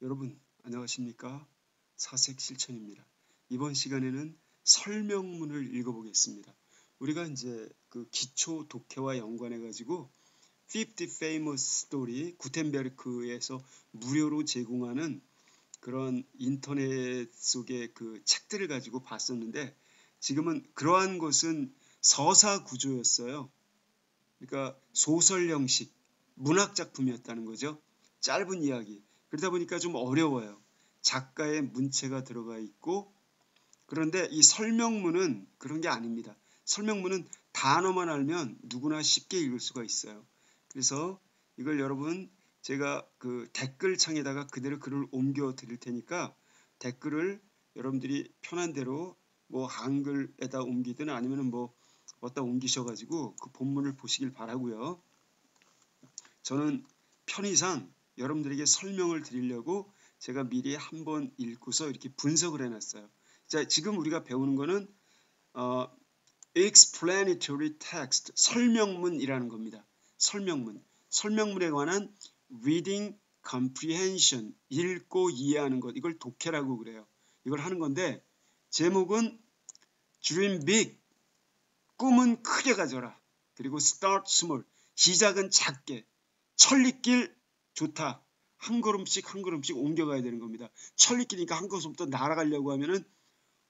여러분 안녕하십니까? 사색 실천입니다. 이번 시간에는 설명문을 읽어보겠습니다. 우리가 이제 그 기초 독해와 연관해 가지고 50 Famous Story 구텐베르크에서 무료로 제공하는 그런 인터넷 속의 그 책들을 가지고 봤었는데, 지금은 그러한 것은 서사 구조였어요. 그러니까 소설 형식, 문학 작품이었다는 거죠. 짧은 이야기. 그러다 보니까 좀 어려워요. 작가의 문체가 들어가 있고, 그런데 이 설명문은 그런 게 아닙니다. 설명문은 단어만 알면 누구나 쉽게 읽을 수가 있어요. 그래서 이걸 여러분 제가 그 댓글창에다가 그대로 글을 옮겨 드릴 테니까 댓글을 여러분들이 편한 대로 뭐 한글에다 옮기든 아니면 뭐 어디다 옮기셔가지고 그 본문을 보시길 바라고요. 저는 편의상 여러분들에게 설명을 드리려고 제가 미리 한번 읽고서 이렇게 분석을 해놨어요. 자, 지금 우리가 배우는 거는 explanatory text, 설명문이라는 겁니다. 설명문. 설명문에 관한 reading comprehension, 읽고 이해하는 것. 이걸 독해라고 그래요. 이걸 하는 건데, 제목은 dream big, 꿈은 크게 가져라. 그리고 start small, 시작은 작게. 천리길 좋다. 한 걸음씩 한 걸음씩 옮겨가야 되는 겁니다. 천리길이니까 한 걸음부터 날아가려고 하면은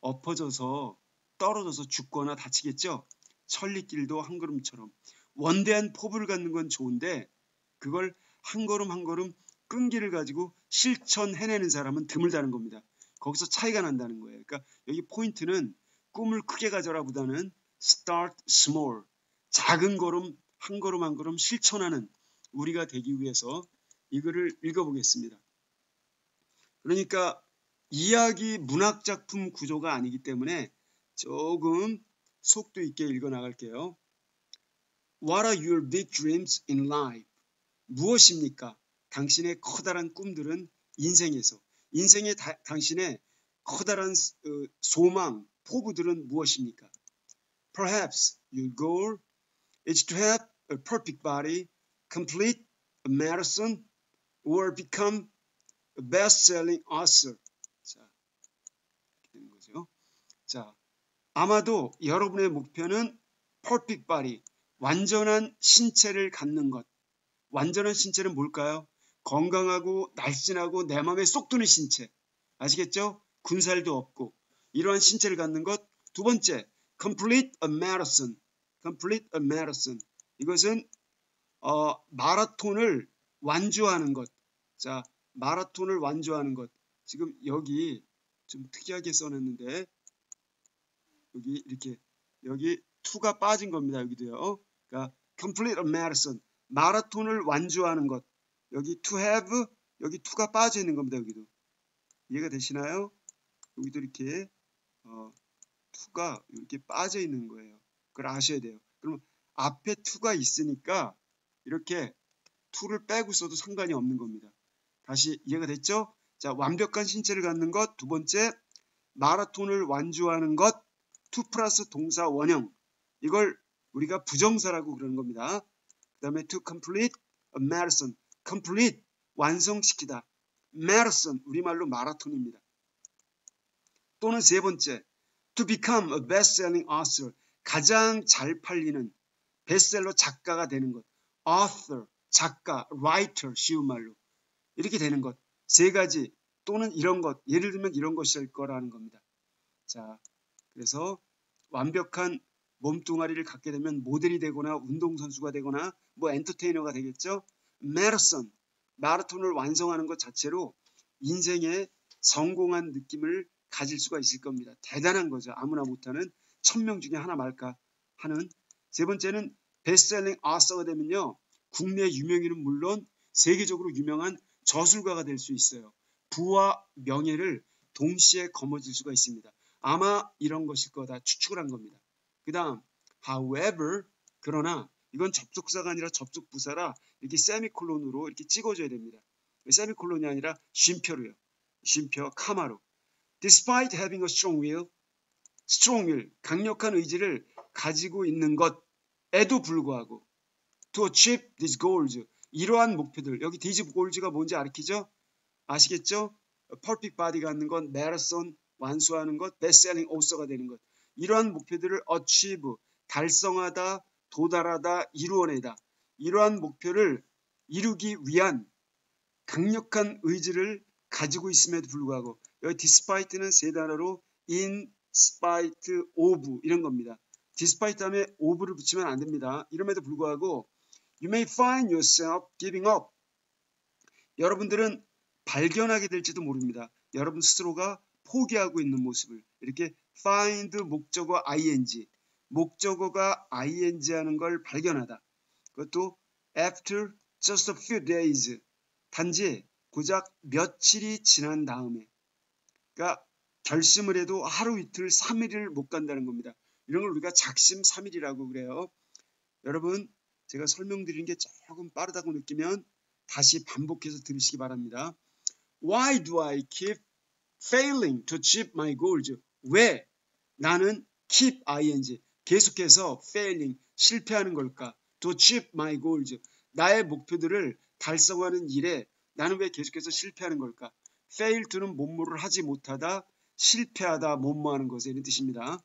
엎어져서 떨어져서 죽거나 다치겠죠. 천리길도 한 걸음처럼 원대한 포부를 갖는 건 좋은데, 그걸 한 걸음 한 걸음 끈기를 가지고 실천해내는 사람은 드물다는 겁니다. 거기서 차이가 난다는 거예요. 그러니까 여기 포인트는 꿈을 크게 가져라 보다는 start small, 작은 걸음 한 걸음 한 걸음 실천하는 우리가 되기 위해서 이 글을 읽어보겠습니다. 그러니까 이야기 문학작품 구조가 아니기 때문에 조금 속도 있게 읽어나갈게요. What are your big dreams in life? 무엇입니까? 당신의 커다란 꿈들은 인생에서. 인생의 당신의 커다란 소망, 포부들은 무엇입니까? Perhaps your goal is to have a perfect body, complete a marathon, or become a best-selling author. 자, 이렇게 되는 거죠. 자, 아마도 여러분의 목표는 perfect body, 완전한 신체를 갖는 것. 완전한 신체는 뭘까요? 건강하고 날씬하고 내 맘에 쏙 드는 신체. 아시겠죠? 군살도 없고 이러한 신체를 갖는 것. 두 번째, complete a marathon. complete a marathon. 이것은 마라톤을 완주하는 것. 자, 마라톤을 완주하는 것. 지금 여기 좀 특이하게 써놨는데 여기 이렇게 여기 to가 빠진 겁니다. 여기도요. 그러니까 complete a marathon, 마라톤을 완주하는 것. 여기 to have, 여기 to가 빠져 있는 겁니다. 여기도 이해가 되시나요? 여기도 이렇게 to가 이렇게 빠져 있는 거예요. 그걸 아셔야 돼요. 그러면 앞에 to가 있으니까 이렇게 to를 빼고 써도 상관이 없는 겁니다. 다시 이해가 됐죠? 자, 완벽한 신체를 갖는 것. 두 번째, 마라톤을 완주하는 것. to 플러스 동사 원형. 이걸 우리가 부정사라고 그러는 겁니다. 그 다음에 to complete a marathon. complete, 완성시키다. marathon, 우리말로 마라톤입니다. 또는 세 번째, to become a best-selling author. 가장 잘 팔리는 베스트셀러 작가가 되는 것. author, 작가, writer, 쉬운 말로. 이렇게 되는 것. 세 가지 또는 이런 것. 예를 들면 이런 것일 거라는 겁니다. 자, 그래서 완벽한 몸뚱아리를 갖게 되면 모델이 되거나 운동선수가 되거나 뭐 엔터테이너가 되겠죠. 마라톤, 마라톤을 완성하는 것 자체로 인생의 성공한 느낌을 가질 수가 있을 겁니다. 대단한 거죠. 아무나 못하는 1000명 중에 하나 말까 하는. 세 번째는 베스트셀링 아서가 되면요. 국내 유명인은 물론 세계적으로 유명한 저술가가 될 수 있어요. 부와 명예를 동시에 거머쥘 수가 있습니다. 아마 이런 것일 거다 추측을 한 겁니다. 그 다음 however, 그러나 이건 접속사가 아니라 접속부사라 이렇게 세미콜론으로 이렇게 찍어줘야 됩니다. 세미콜론이 아니라 쉼표로요. 쉼표, 카마로. Despite having a strong will, 강력한 의지를 가지고 있는 것에도 불구하고 to achieve these goals, 이러한 목표들, 여기 these goals가 뭔지 알겠죠? 아시겠죠? 퍼펙트 바디 갖는 것, 마라톤 완수하는 것, 베스트셀링 오서가 되는 것. 이러한 목표들을 achieve, 달성하다, 도달하다, 이루어내다. 이러한 목표를 이루기 위한 강력한 의지를 가지고 있음에도 불구하고 여기 despite는 세 단어로 in spite of 이런 겁니다. despite 다음에 of를 붙이면 안 됩니다. 이럼에도 불구하고 you may find yourself giving up. 여러분들은 발견하게 될지도 모릅니다. 여러분 스스로가 포기하고 있는 모습을 이렇게 find 목적어 ing 목적어가 ing 하는 걸 발견하다. 그것도 after just a few days 단지 고작 며칠이 지난 다음에 그러니까 결심을 해도 하루 이틀 3일을 못 간다는 겁니다. 이런 걸 우리가 작심삼일이라고 그래요. 여러분 제가 설명드리는 게 조금 빠르다고 느끼면 다시 반복해서 들으시기 바랍니다. Why do I keep failing to achieve my goals? 왜 나는 keep ing 계속해서 failing 실패하는 걸까? To achieve my goals 나의 목표들을 달성하는 일에 나는 왜 계속해서 실패하는 걸까? fail to는 뭐뭐를 하지 못하다, 실패하다, 뭐뭐하는 것에 이런 뜻입니다.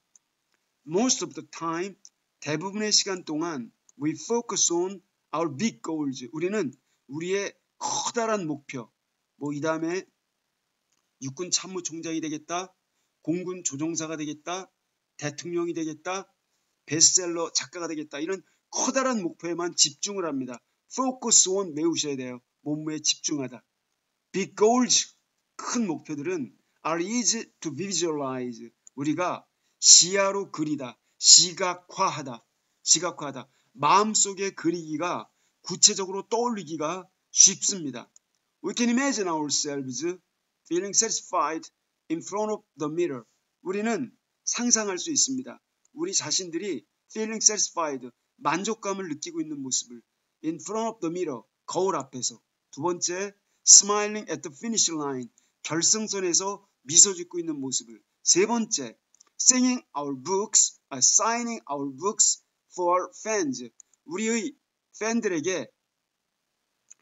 Most of the time 대부분의 시간 동안 we focus on our big goals 우리는 우리의 커다란 목표 뭐 이 다음에 육군 참모총장이 되겠다, 공군 조종사가 되겠다, 대통령이 되겠다, 베스트셀러 작가가 되겠다 이런 커다란 목표에만 집중을 합니다. focus on 외우셔야 돼요. 뭐뭐에 집중하다. big goals 큰 목표들은 are easy to visualize 우리가 시야로 그리다, 시각화하다 마음속에 그리기가 구체적으로 떠올리기가 쉽습니다. We can imagine ourselves feeling satisfied in front of the mirror. 우리는 상상할 수 있습니다. 우리 자신들이 feeling satisfied, 만족감을 느끼고 있는 모습을 in front of the mirror, 거울 앞에서. 두 번째, smiling at the finish line, 결승선에서 미소 짓고 있는 모습을. 세 번째, singing our books, signing our books for fans. 우리의 팬들에게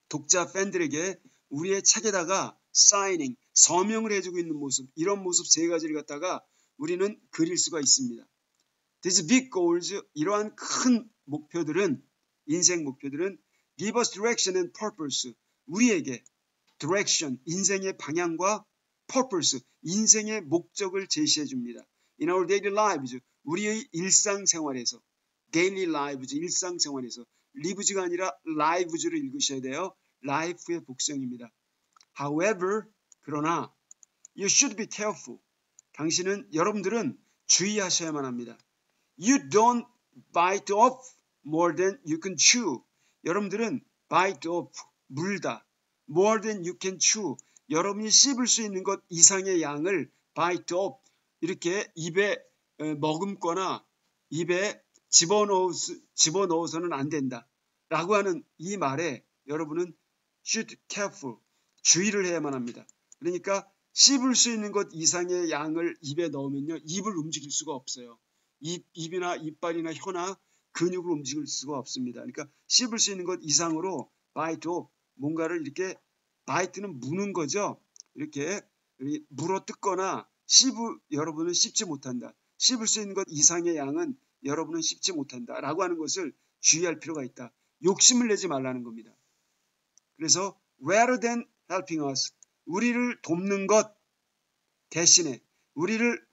독자 팬들에게 우리의 책에다가 signing, 서명을 해주고 있는 모습 이런 모습 세 가지를 갖다가 우리는 그릴 수가 있습니다. These big goals 이러한 큰 목표들은 인생 목표들은 give us direction and purpose 우리에게 direction 인생의 방향과 purpose 인생의 목적을 제시해 줍니다. In our daily lives 우리의 일상생활에서 daily lives 일상생활에서 lives가 아니라 lives를 읽으셔야 돼요. life의 복성입니다. However 그러나 you should be careful. 당신은 여러분들은 주의하셔야만 합니다. You don't bite off more than you can chew. 여러분들은 bite off 물다 more than you can chew. 여러분이 씹을 수 있는 것 이상의 양을 bite off 이렇게 입에 머금거나 입에 집어넣어서는 안 된다. 라고 하는 이 말에 여러분은 should careful 주의를 해야만 합니다. 그러니까 씹을 수 있는 것 이상의 양을 입에 넣으면요. 입을 움직일 수가 없어요. 입이나 이빨이나 혀나 근육을 움직일 수가 없습니다. 그러니까 씹을 수 있는 것 이상으로 bite off 뭔가를 이렇게 bite는 무는 거죠. 이렇게 물어 뜯거나 여러분은 씹지 못한다. 씹을 수 있는 것 이상의 양은 여러분은 씹지 못한다. 라고 하는 것을 주의할 필요가 있다. 욕심을 내지 말라는 겁니다. 그래서 rather than helping us 우리를 돕는 것 대신에 우리를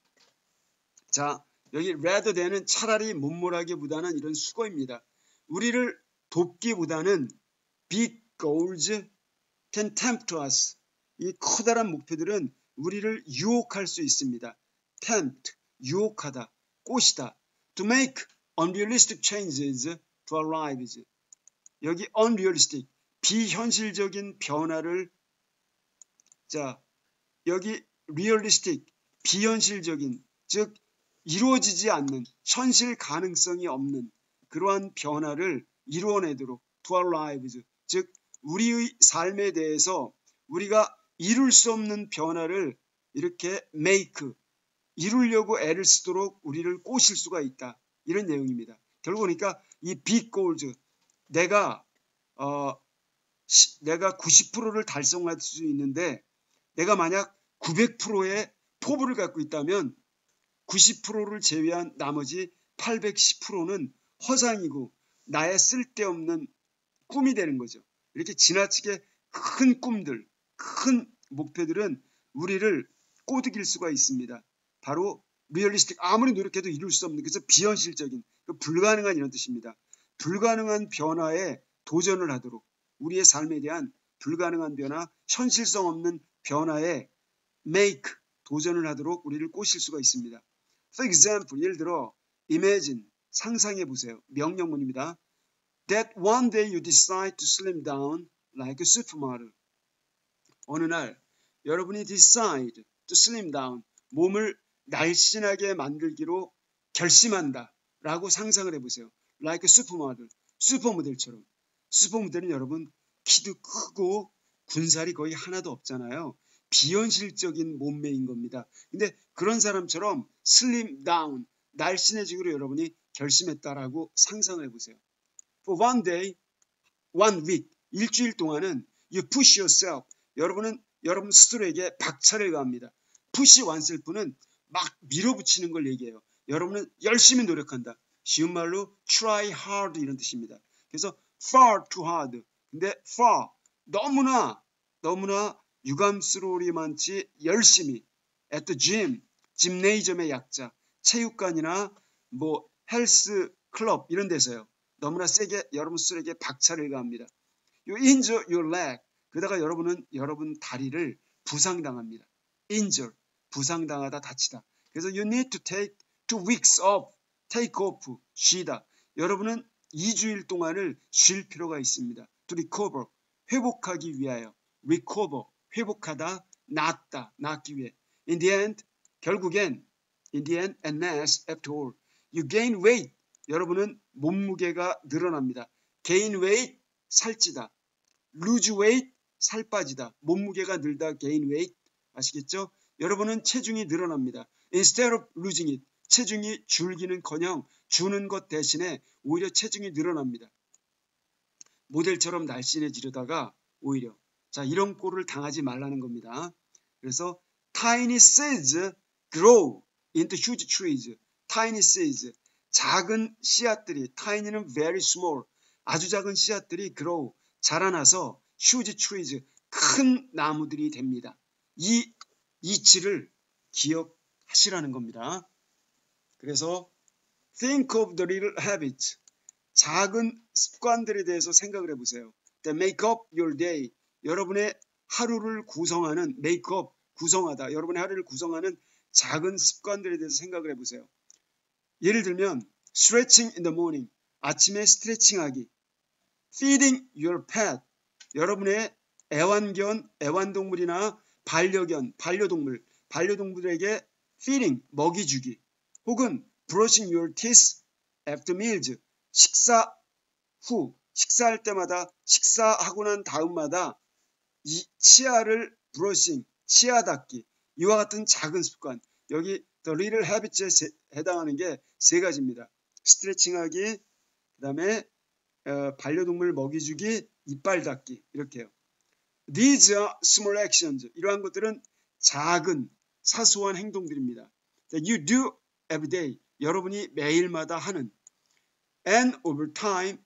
여기 rather than은 차라리 못몰하기보다는 이런 수거입니다. 우리를 돕기보다는 big goals can tempt us 이 커다란 목표들은 우리를 유혹할 수 있습니다. tempt 유혹하다 꼬시다 to make unrealistic changes to our lives 여기 unrealistic 비현실적인 변화를 여기 realistic 비현실적인 즉 이루어지지 않는 현실 가능성이 없는 그러한 변화를 이루어내도록 to our lives 즉 우리의 삶에 대해서 우리가 이룰 수 없는 변화를 이렇게 make 이루려고 애를 쓰도록 우리를 꼬실 수가 있다. 이런 내용입니다. 결국 보니까 이 big goals 내가 90%를 달성할 수 있는데 내가 만약 900%의 포부를 갖고 있다면 90%를 제외한 나머지 810%는 허상이고 나의 쓸데없는 꿈이 되는 거죠. 이렇게 지나치게 큰 꿈들, 큰 목표들은 우리를 꼬드길 수가 있습니다. 바로 리얼리스틱, 아무리 노력해도 이룰 수 없는, 그래서 비현실적인, 불가능한 이런 뜻입니다. 불가능한 변화에 도전을 하도록 우리의 삶에 대한 불가능한 변화, 현실성 없는 변화에 make, 도전을 하도록 우리를 꼬실 수가 있습니다. For example, 예를 들어 imagine, 상상해 보세요. 명령문입니다. That one day you decide to slim down like a supermodel. 어느 날 여러분이 decide to slim down, 몸을 날씬하게 만들기로 결심한다 라고 상상을 해보세요. Like a supermodel, 슈퍼모델처럼. 슈퍼모델은 여러분 키도 크고 군살이 거의 하나도 없잖아요. 비현실적인 몸매인 겁니다. 근데 그런 사람처럼 slim down, 날씬해지기로 여러분이 결심했다라고 상상을 해보세요. For one day, one week, 일주일 동안은 you push yourself, 여러분은 여러분 스스로에게 박차를 가합니다. push oneself는 막 밀어붙이는 걸 얘기해요. 여러분은 열심히 노력한다. 쉬운 말로 try hard 이런 뜻입니다. 그래서 far too hard. 근데 far, 너무나 유감스러우리만치 열심히 at the gym, 짐네이점의 약자, 체육관이나 뭐 헬스 클럽 이런 데서요. 너무나 세게 여러분 스스로에게 박차를 가합니다. You injure your leg. 그러다가 여러분 다리를 부상당합니다. injure, 부상당하다, 다치다. 그래서 you need to take 2 weeks off, take off, 쉬다. 여러분은 2주일 동안을 쉴 필요가 있습니다. To recover, 회복하기 위하여. recover, 회복하다, 낫기 위해. In the end, 결국엔, in the end, and last, after all, you gain weight. 여러분은 몸무게가 늘어납니다. gain weight, 살찌다. lose weight, 살 빠지다. 몸무게가 늘다, gain weight. 아시겠죠? 여러분은 체중이 늘어납니다. Instead of losing it, 체중이 줄기는커녕 주는 것 대신에 오히려 체중이 늘어납니다. 모델처럼 날씬해지려다가 오히려 자 이런 꼴을 당하지 말라는 겁니다. 그래서 tiny seeds grow into huge trees. tiny seeds, 작은 씨앗들이, tiny는 very small, 아주 작은 씨앗들이 grow, 자라나서 huge trees, 큰 나무들이 됩니다. 이 이치를 기억하시라는 겁니다. 그래서 think of the little habits, 작은 습관들에 대해서 생각을 해보세요. That make up your day, 여러분의 하루를 구성하는, make up, 구성하다, 여러분의 하루를 구성하는 작은 습관들에 대해서 생각을 해보세요. 예를 들면 stretching in the morning, 아침에 스트레칭하기, feeding your pet, 여러분의 애완동물이나 반려동물에게 feeding, 먹이 주기, 혹은 brushing your teeth after meals, 식사 후, 식사할 때마다, 식사하고 난 다음마다 이 치아를 brushing, 치아 닦기, 이와 같은 작은 습관, 여기 the little habits에 해당하는 게 세 가지입니다. 스트레칭하기, 그 다음에 반려동물 먹이 주기, 이빨 닦기, 이렇게요. These are small actions. 이러한 것들은 작은 사소한 행동들입니다. That you do every day. 여러분이 매일마다 하는. And over time.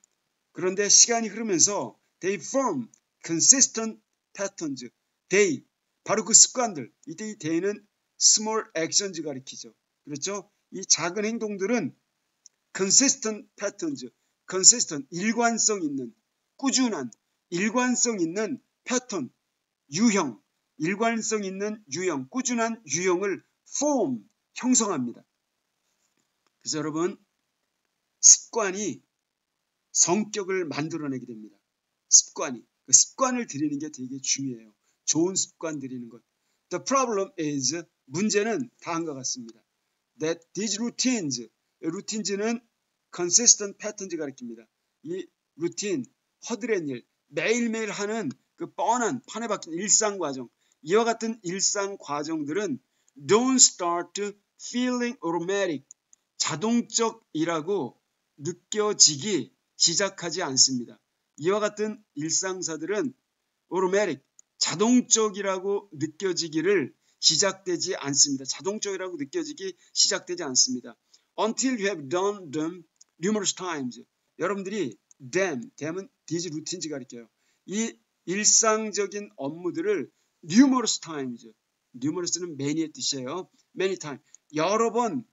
그런데 시간이 흐르면서 they form consistent patterns. They. 바로 그 습관들. 이때 이 they는 small actions 가리키죠. 그렇죠? 이 작은 행동들은 consistent patterns. consistent. 일관성 있는. 꾸준한. 일관성 있는 패턴, 유형, 일관성 있는 유형, 꾸준한 유형을 form, 형성합니다. 그래서 여러분, 습관이 성격을 만들어내게 됩니다. 습관이. 그 습관을 들이는 게 되게 중요해요. 좋은 습관 들이는 것. The problem is, 문제는 다음과 같습니다. That these routines, routines는 consistent patterns 가리킵니다. 이 루틴, 허드렛 일, 매일매일 하는 그 뻔한 판에 박힌 일상 과정, 이와 같은 일상 과정들은 don't start feeling automatic, 자동적이라고 느껴지기 시작하지 않습니다. 이와 같은 일상사들은 automatic, 자동적이라고 느껴지기를 시작되지 않습니다. 자동적이라고 느껴지기 시작되지 않습니다. Until you have done them numerous times. 여러분들이 them은 these routines 가리켜요. 이 일상적인 업무들을 numerous times, numerous는 many의 뜻이에요. many times, 여러 번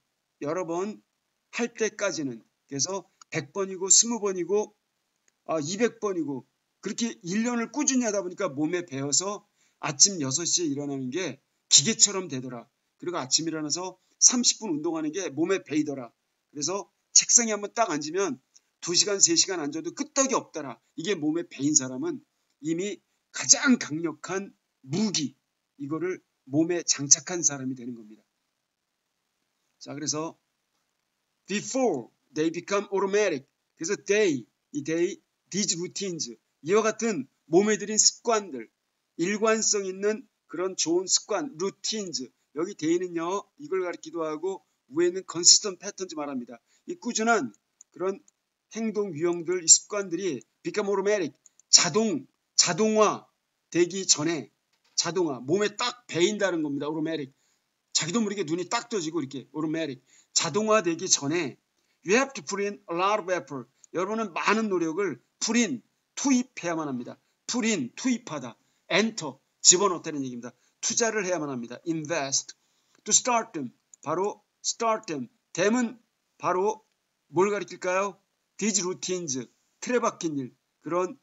할 때까지는, 그래서 100번이고 20번이고 200번이고 그렇게 1년을 꾸준히 하다 보니까 몸에 배어서 아침 6시에 일어나는 게 기계처럼 되더라. 그리고 아침 일어나서 30분 운동하는 게 몸에 배이더라. 그래서 책상에 한번 딱 앉으면 2시간, 3시간 앉아도 끄떡이 없더라. 이게 몸에 배인 사람은 이미 가장 강력한 무기, 이거를 몸에 장착한 사람이 되는 겁니다. 자, 그래서 before they become automatic. 그래서 these routines, 이와 같은 몸에 들인 습관들, 일관성 있는 그런 좋은 습관, routines, 여기 they는요, 이걸 가리키기도 하고 위에는 consistent patterns 말합니다. 이 꾸준한 그런 행동 유형들, 이 습관들이 become automatic, 자동화 되기 전에, 자동화, 몸에 딱 배인다는 겁니다. automatic. 자기도 모르게 눈이 딱 떠지고 이렇게 automatic. 자동화되기 전에 you have to put in a lot of effort. 여러분은 많은 노력을 put in, 투입해야만 합니다. put in, 투입하다. enter, 집어넣다는 얘기입니다. 투자를 해야만 합니다. invest. to start them, 바로 start them. them은 바로 뭘 가리킬까요? these routines, 틀에 박힌 일, 그런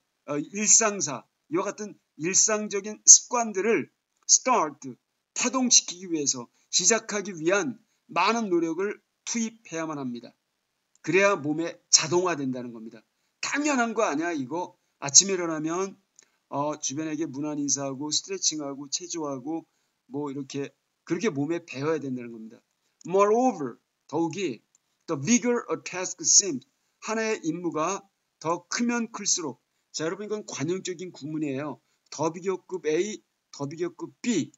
일상사, 이와 같은 일상적인 습관들을 start, 타동시키기 위해서, 시작하기 위한 많은 노력을 투입해야만 합니다. 그래야 몸에 자동화된다는 겁니다. 당연한 거 아니야 이거. 아침에 일어나면 주변에게 문안 인사하고 스트레칭하고 체조하고 뭐 이렇게 그렇게 몸에 배워야 된다는 겁니다. Moreover, 더욱이 the bigger a task seems, 하나의 임무가 더 크면 클수록, 자 여러분 이건 관용적인 구문이에요. 더 비교급 A, 더 비교급 B,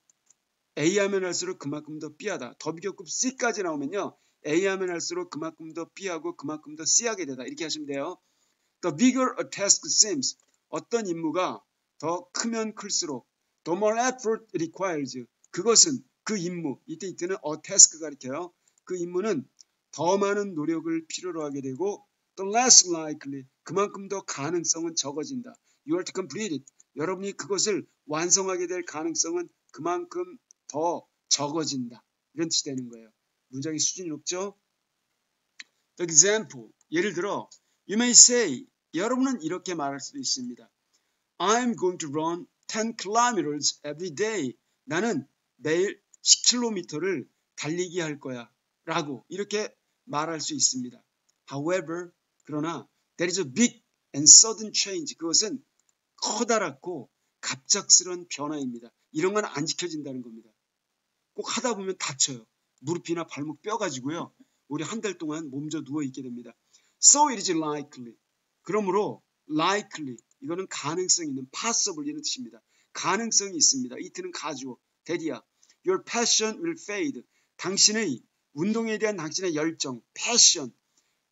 A 하면 할수록 그만큼 더 B하다. 더 비교급 C까지 나오면요. A 하면 할수록 그만큼 더 B하고 그만큼 더 C하게 되다. 이렇게 하시면 돼요. The bigger a task seems, 어떤 임무가 더 크면 클수록 the more effort requires, 그것은 그 임무, 이때 이때는 a task 가리켜요. 그 임무는 더 많은 노력을 필요로 하게 되고 the less likely, 그만큼 더 가능성은 적어진다. You are to complete it. 여러분이 그것을 완성하게 될 가능성은 그만큼 더 적어진다. 이런 뜻이 되는 거예요. 문장의 수준이 높죠? The example, 예를 들어 You may say, 여러분은 이렇게 말할 수도 있습니다. I'm going to run 10 kilometers every day. 나는 매일 10km를 달리기 할 거야. 라고 이렇게 말할 수 있습니다. However, 그러나 there is a big and sudden change. 그것은 커다랗고 갑작스런 변화입니다. 이런 건 안 지켜진다는 겁니다. 꼭 하다 보면 다쳐요. 무릎이나 발목 뼈 가지고요. 우리 한 달 동안 몸져 누워 있게 됩니다. So it is likely. 그러므로 likely, 이거는 가능성 있는, possible 이런 뜻입니다. 가능성이 있습니다. 이트는 가주어, 대디야. Your passion will fade. 당신의 운동에 대한 당신의 열정, passion,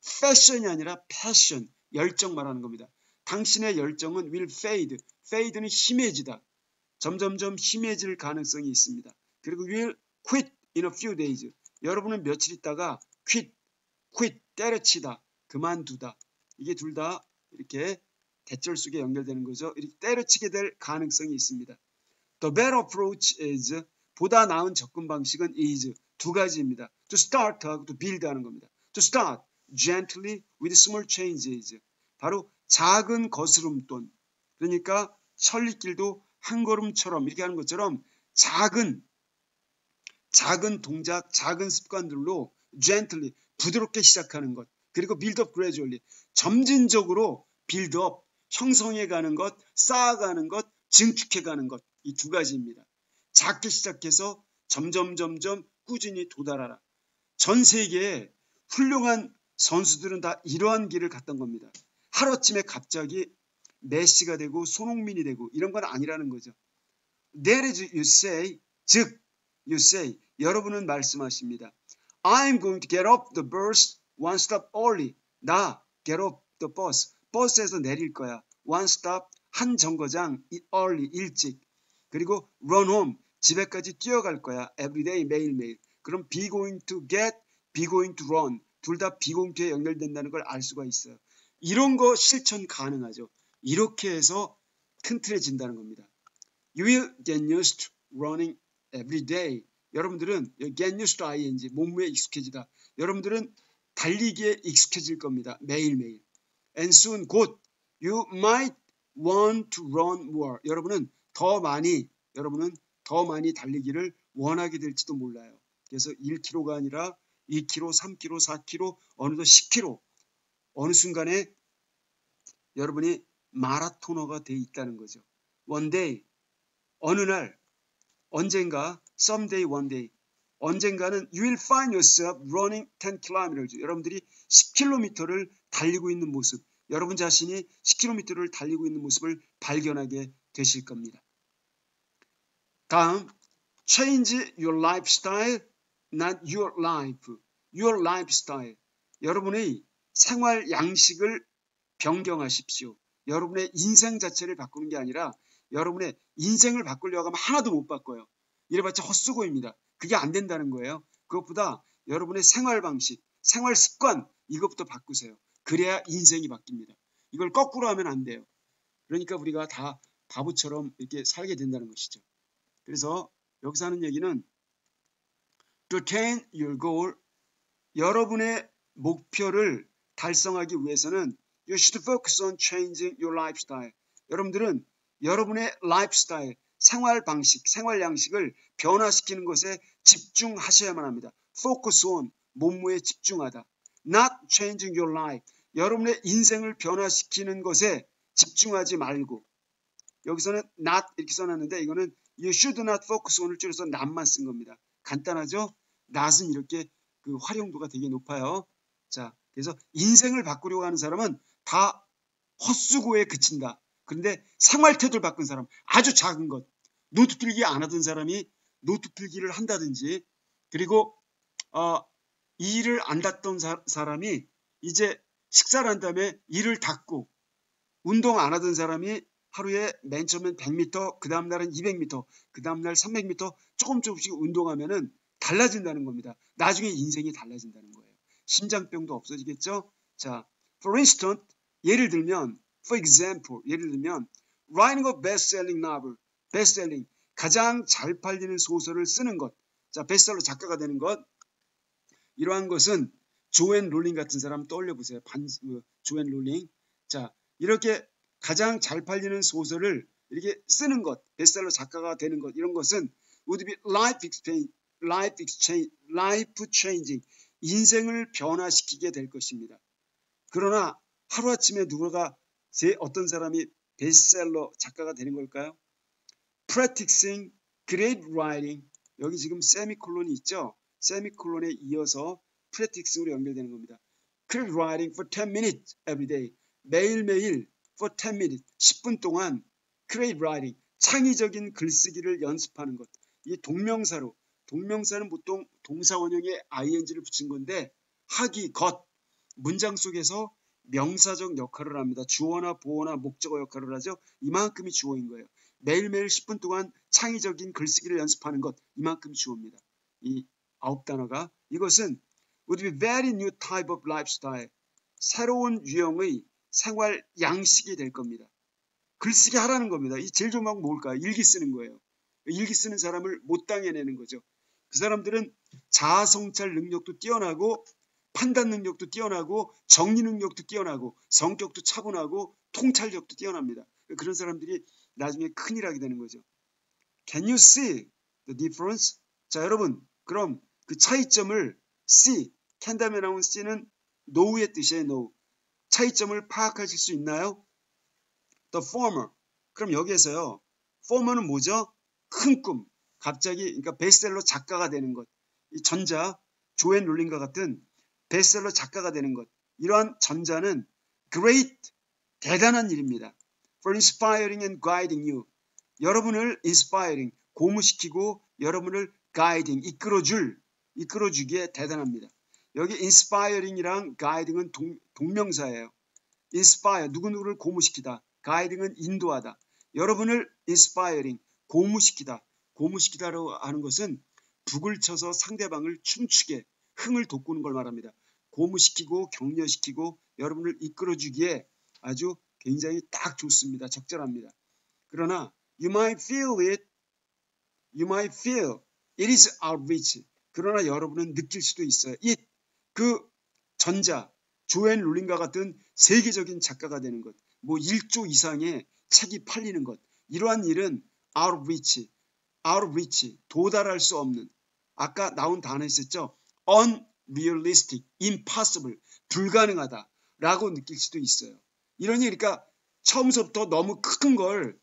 fashion이 아니라 passion, 열정 말하는 겁니다. 당신의 열정은 will fade. fade는 희미해지다. 점점점 희미해질 가능성이 있습니다. 그리고 will quit in a few days. 여러분은 며칠 있다가 quit, 때려치다, 그만두다. 이게 둘 다 이렇게 대절 속에 연결되는 거죠. 이렇게 때려치게 될 가능성이 있습니다. The better approach is, 보다 나은 접근 방식은 is, 두 가지입니다. To start 하고 to build 하는 겁니다. To start gently with small changes. 바로 작은 거스름돈. 그러니까 천리길도 한 걸음처럼 이렇게 하는 것처럼 작은 동작, 작은 습관들로 gently, 부드럽게 시작하는 것. 그리고 build up gradually, 점진적으로 build up, 형성해 가는 것, 쌓아가는 것, 증축해 가는 것. 이 두 가지입니다. 작게 시작해서 점점 꾸준히 도달하라. 전 세계에 훌륭한 선수들은 다 이러한 길을 갔던 겁니다. 하루아침에 갑자기 메시가 되고 손흥민이 되고 이런 건 아니라는 거죠. That is you say, 즉 you say, 여러분은 말씀하십니다. I'm going to get off the bus one stop early. 나 get off the bus. 버스에서 내릴 거야. one stop, 한 정거장 early, 일찍. 그리고 run home, 집에까지 뛰어갈 거야. every day, 매일매일. 그럼 be going to get, be going to run. 둘 다 be going to에 연결된다는 걸 알 수가 있어요. 이런 거 실천 가능하죠. 이렇게 해서 튼튼해진다는 겁니다. You will get used to running every day. 여러분들은 get used to ing, 몸무에 익숙해지다. 여러분들은 달리기에 익숙해질 겁니다. 매일매일. And soon, 곧 you might want to run more. 여러분은 더 많이 달리기를 원하게 될지도 몰라요. 그래서 1km가 아니라 2km, 3km, 4km, 어느덧 10km. 어느 순간에 여러분이 마라토너가 돼 있다는 거죠. One day, 어느 날, 언젠가, someday, one day, 언젠가는 you will find yourself running 10 kilometers. 여러분들이 10km를 달리고 있는 모습, 여러분 자신이 10km를 달리고 있는 모습을 발견하게 되실 겁니다. 다음, change your lifestyle, not your life. Your lifestyle. 여러분의 생활 양식을 변경하십시오. 여러분의 인생 자체를 바꾸는 게 아니라 여러분의 인생을 바꾸려고 하면 하나도 못 바꿔요. 이래봤자 헛수고입니다. 그게 안 된다는 거예요. 그것보다 여러분의 생활 방식, 생활 습관 이것부터 바꾸세요. 그래야 인생이 바뀝니다. 이걸 거꾸로 하면 안 돼요. 그러니까 우리가 다 바보처럼 이렇게 살게 된다는 것이죠. 그래서 여기서 하는 얘기는 to attain your goal, 여러분의 목표를 달성하기 위해서는 you should focus on changing your lifestyle. 여러분들은 여러분의 lifestyle, 생활 방식, 생활 양식을 변화시키는 것에 집중하셔야만 합니다. focus on, 몸무에 집중하다. not changing your life, 여러분의 인생을 변화시키는 것에 집중하지 말고, 여기서는 not 이렇게 써놨는데 이거는 you should not focus on을 줄여서 not만 쓴 겁니다. 간단하죠? not은 이렇게 그 활용도가 되게 높아요. 자, 그래서 인생을 바꾸려고 하는 사람은 다 헛수고에 그친다. 그런데 생활 태도를 바꾼 사람, 아주 작은 것, 노트 필기 안 하던 사람이 노트 필기를 한다든지, 그리고 이 일을 안 닫던 사람이 이제 식사를 한 다음에 일을 닫고, 운동 안 하던 사람이 하루에 맨 처음엔 100m, 그 다음날은 200m, 그 다음날 300m 조금씩 운동하면은 달라진다는 겁니다. 나중에 인생이 달라진다는 거예요. 심장병도 없어지겠죠? 자, for instance, 예를 들면, for example, 예를 들면 writing a best-selling novel, best-selling, 가장 잘 팔리는 소설을 쓰는 것. 자, 베스트셀러 작가가 되는 것. 이러한 것은 조앤 롤링 같은 사람 떠올려 보세요. 조앤 롤링. 자, 이렇게 가장 잘 팔리는 소설을 이렇게 쓰는 것, 베스트셀러 작가가 되는 것, 이런 것은 would be life changing, 인생을 변화시키게 될 것입니다. 그러나 하루아침에 누가 어떤 사람이 베스트셀러 작가가 되는 걸까요? Practicing great writing, 여기 지금 세미콜론이 있죠? 세미콜론에 이어서 practicing으로 연결되는 겁니다. Great writing for 10 minutes every day, 매일매일 for 10 minutes, 10분 동안 great writing, 창의적인 글쓰기를 연습하는 것. 이 동명사로, 동명사는 보통 동사 원형에 ing를 붙인 건데 하기, 것, 문장 속에서 명사적 역할을 합니다. 주어나 보어나 목적어 역할을 하죠. 이만큼이 주어인 거예요. 매일매일 10분 동안 창의적인 글쓰기를 연습하는 것, 이만큼 주어입니다. 이 9단어가, 이것은 would be very new type of lifestyle, 새로운 유형의 생활 양식이 될 겁니다. 글쓰기 하라는 겁니다. 이 제일 좋은 방법은 뭘까요? 일기 쓰는 거예요. 일기 쓰는 사람을 못 당해내는 거죠. 그 사람들은 자아성찰 능력도 뛰어나고 판단 능력도 뛰어나고 정리 능력도 뛰어나고 성격도 차분하고 통찰력도 뛰어납니다. 그런 사람들이 나중에 큰일 하게 되는 거죠. Can you see the difference? 자, 여러분, 그럼 그 차이점을 see, can 다음에 나온 see는 know의 뜻이에요. know. 차이점을 파악하실 수 있나요? The former. 그럼 여기에서요. former는 뭐죠? 큰 꿈. 갑자기, 그러니까 베스트셀러 작가가 되는 것. 이 전자, 조앤 롤링과 같은 베스트셀러 작가가 되는 것. 이러한 전자는 great, 대단한 일입니다. For inspiring and guiding you. 여러분을 inspiring, 고무시키고 여러분을 guiding, 이끌어주기에 대단합니다. 여기 inspiring이랑 guiding은 동명사예요. inspire, 누구누구를 고무시키다. guiding은 인도하다. 여러분을 inspiring, 고무시키다. 고무시키다라고 하는 것은 북을 쳐서 상대방을 춤추게 흥을 돋구는 걸 말합니다. 고무시키고 격려시키고 여러분을 이끌어주기에 아주 굉장히 딱 좋습니다. 적절합니다. 그러나 you might feel it is outreach. 그러나 여러분은 느낄 수도 있어요. it 그 전자 조앤 롤링과 같은 세계적인 작가가 되는 것, 뭐 1조 이상의 책이 팔리는 것, 이러한 일은 out of reach, 도달할 수 없는, 아까 나온 단어 있었죠? unrealistic, impossible, 불가능하다라고 느낄 수도 있어요. 이러니 그러니까 처음부터 너무 큰 걸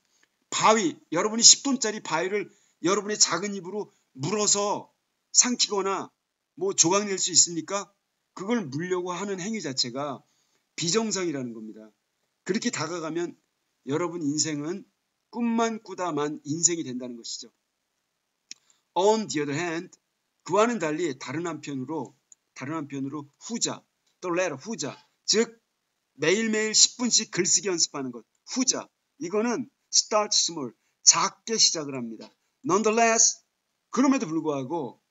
바위, 여러분이 10톤짜리 바위를 여러분의 작은 입으로 물어서 삼키거나 뭐 조각낼 수 있습니까? 그걸 물려고 하는 행위 자체가 비정상이라는 겁니다. 그렇게 다가가면 여러분 인생은 꿈만 꾸다만 인생이 된다는 것이죠. On the other hand, 그와는 달리 다른 한편으로 후자, 또 letter, 후자, 즉 매일매일 10분씩 글쓰기 연습하는 것, 후자, 이거는 start small, 작게 시작을 합니다. Nonetheless, 그럼에도 불구하고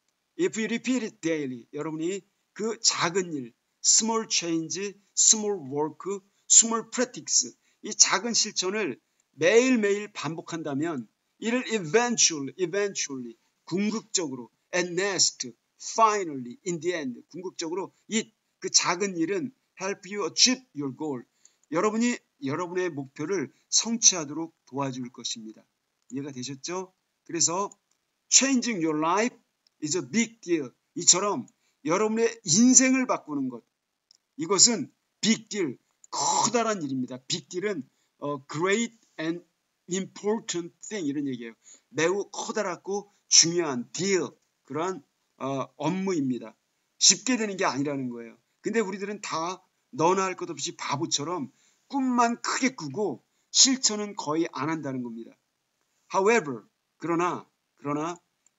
if you repeat it daily, 여러분이 그 작은 일, small change, small work, small practice, 이 작은 실천을 매일매일 반복한다면 이를 eventually, 궁극적으로, at last, finally, in the end, 궁극적으로 그 작은 일은 help you achieve your goal. 여러분이 여러분의 목표를 성취하도록 도와줄 것입니다. 이해가 되셨죠? 그래서 changing your life is a big deal. 이처럼 여러분의 인생을 바꾸는 것, 이것은 big deal, 커다란 일입니다. big deal은 great and important thing 이런 얘기예요. 매우 커다랗고 중요한 deal, 그러한 업무입니다. 쉽게 되는 게 아니라는 거예요. 근데 우리들은 다 너나 할 것 없이 바보처럼 꿈만 크게 꾸고 실천은 거의 안 한다는 겁니다. However, 그러나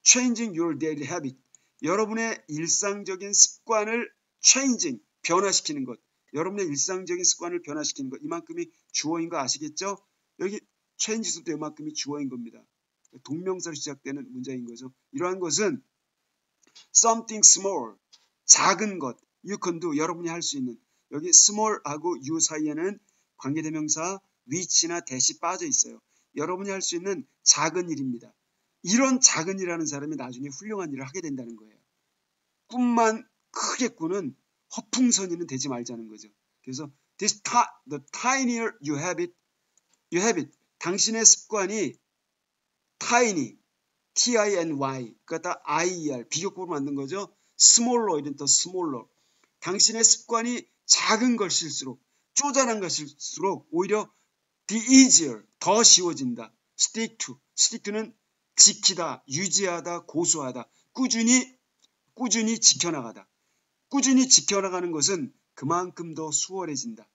changing your daily habit, 여러분의 일상적인 습관을 changing, 변화시키는 것, 여러분의 일상적인 습관을 변화시키는 것, 이만큼이 주어인 거 아시겠죠? 여기 change도 이만큼이 주어인 겁니다. 동명사로 시작되는 문장인 거죠. 이러한 것은 something small, 작은 것, you can do, 여러분이 할 수 있는, 여기 small하고 you 사이에는 관계대명사 which나 that이 빠져 있어요. 여러분이 할 수 있는 작은 일입니다. 이런 작은 일하는 사람이 나중에 훌륭한 일을 하게 된다는 거예요. 꿈만 크게 꾸는 허풍선이는 되지 말자는 거죠. 그래서 the tinier you have it, 당신의 습관이 tiny, T-I-N-Y, 그러니까 I-E-R, 비교법으로 만든 거죠. smaller, 이런 더 smaller. 당신의 습관이 작은 것일수록, 쪼잔한 것일수록 오히려 the easier, 더 쉬워진다. stick to는 지키다, 유지하다, 고수하다, 꾸준히 지켜나가다. 꾸준히 지켜나가는 것은 그만큼 더 수월해진다.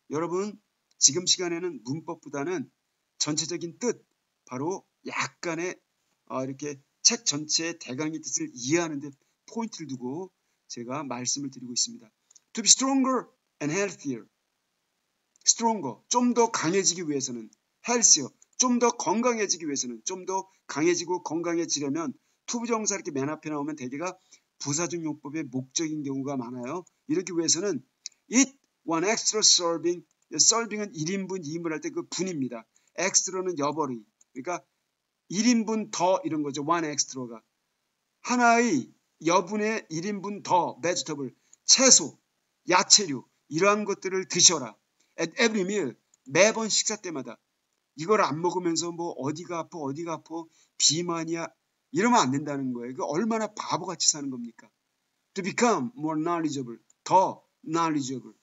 여러분, 지금 시간에는 문법보다는 전체적인 뜻, 바로 약간의 이렇게 책 전체의 대강의 뜻을 이해하는 데 포인트를 두고 제가 말씀을 드리고 있습니다. To be stronger and healthier. stronger, 좀 더 강해지기 위해서는, healthier, 좀 더 건강해지기 위해서는, 좀 더 강해지고 건강해지려면 투부정사 이렇게 맨 앞에 나오면 대개가 부사적 용법의 목적인 경우가 많아요. 이렇게 위해서는 eat one extra serving, serving은 1인분, 2인분 할 때 그 분입니다. extra는 여벌의, 그러니까 1인분 더 이런 거죠. one extra가. 하나의 여분의 1인분 더 vegetable, 채소, 야채류 이러한 것들을 드셔라. At every meal, 매번 식사 때마다. 이걸 안 먹으면서 뭐 어디가 아파 비만이야 이러면 안 된다는 거예요. 그 얼마나 바보같이 사는 겁니까? To become more knowledgeable, 더 knowledgeable.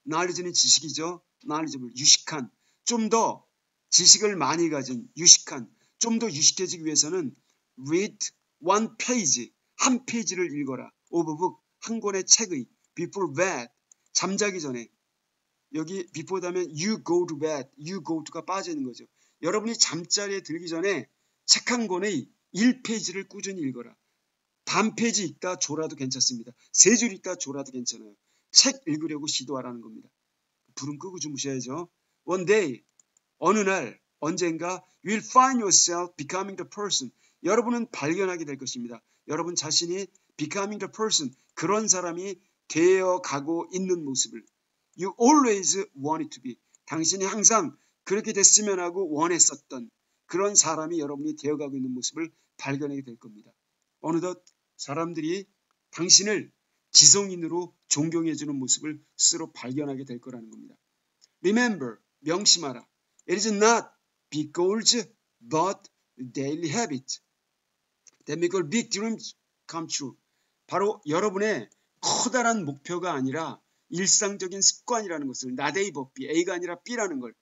knowledge는 지식이죠. knowledgeable, 유식한. 좀 더 지식을 많이 가진 유식한. 좀 더 유식해지기 위해서는 read one page, 한 페이지를 읽어라. of a book, 한 권의 책의. before bed, 잠자기 전에. 여기 before 다음에 you go to bed, you go to가 빠져 있는 거죠. 여러분이 잠자리에 들기 전에 책 한 권의 1페이지를 꾸준히 읽어라. 반 페이지 읽다 졸아도 괜찮습니다. 3줄 읽다 졸아도 괜찮아요. 책 읽으려고 시도하라는 겁니다. 불은 끄고 주무셔야죠. One day, 어느 날 언젠가 you will find yourself becoming the person. 여러분은 발견하게 될 것입니다. 여러분 자신이 becoming the person, 그런 사람이 되어 가고 있는 모습을 you always wanted to be. 당신이 항상 그렇게 됐으면 하고 원했었던 그런 사람이 여러분이 되어가고 있는 모습을 발견하게 될 겁니다. 어느덧 사람들이 당신을 지성인으로 존경해주는 모습을 스스로 발견하게 될 거라는 겁니다. Remember, 명심하라. It is not big goals, but daily habits that make your big dreams come true. 바로 여러분의 커다란 목표가 아니라 일상적인 습관이라는 것을 not A but B, A가 아니라 B라는 걸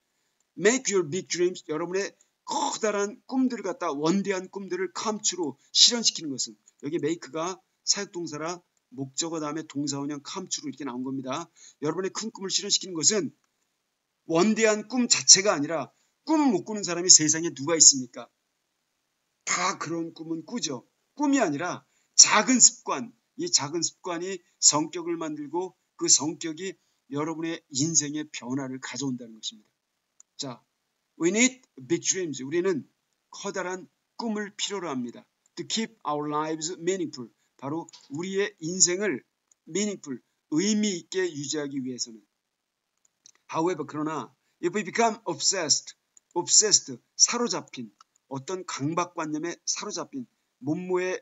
make your big dreams, 여러분의 커다란 꿈들을 갖다 원대한 꿈들을 come true로 실현시키는 것은 여기 make가 사역동사라 목적어 다음에 동사원형 come true로 이렇게 나온 겁니다. 여러분의 큰 꿈을 실현시키는 것은 원대한 꿈 자체가 아니라 꿈 못 꾸는 사람이 세상에 누가 있습니까? 다 그런 꿈은 꾸죠. 꿈이 아니라 작은 습관, 이 작은 습관이 성격을 만들고 그 성격이 여러분의 인생의 변화를 가져온다는 것입니다. 자, we need big dreams. 우리는 커다란 꿈을 필요로 합니다. To keep our lives meaningful. 바로 우리의 인생을 meaningful, 의미 있게 유지하기 위해서는. However, 그러나 if we become obsessed, 사로잡힌 어떤 강박관념에 사로잡힌 몸무에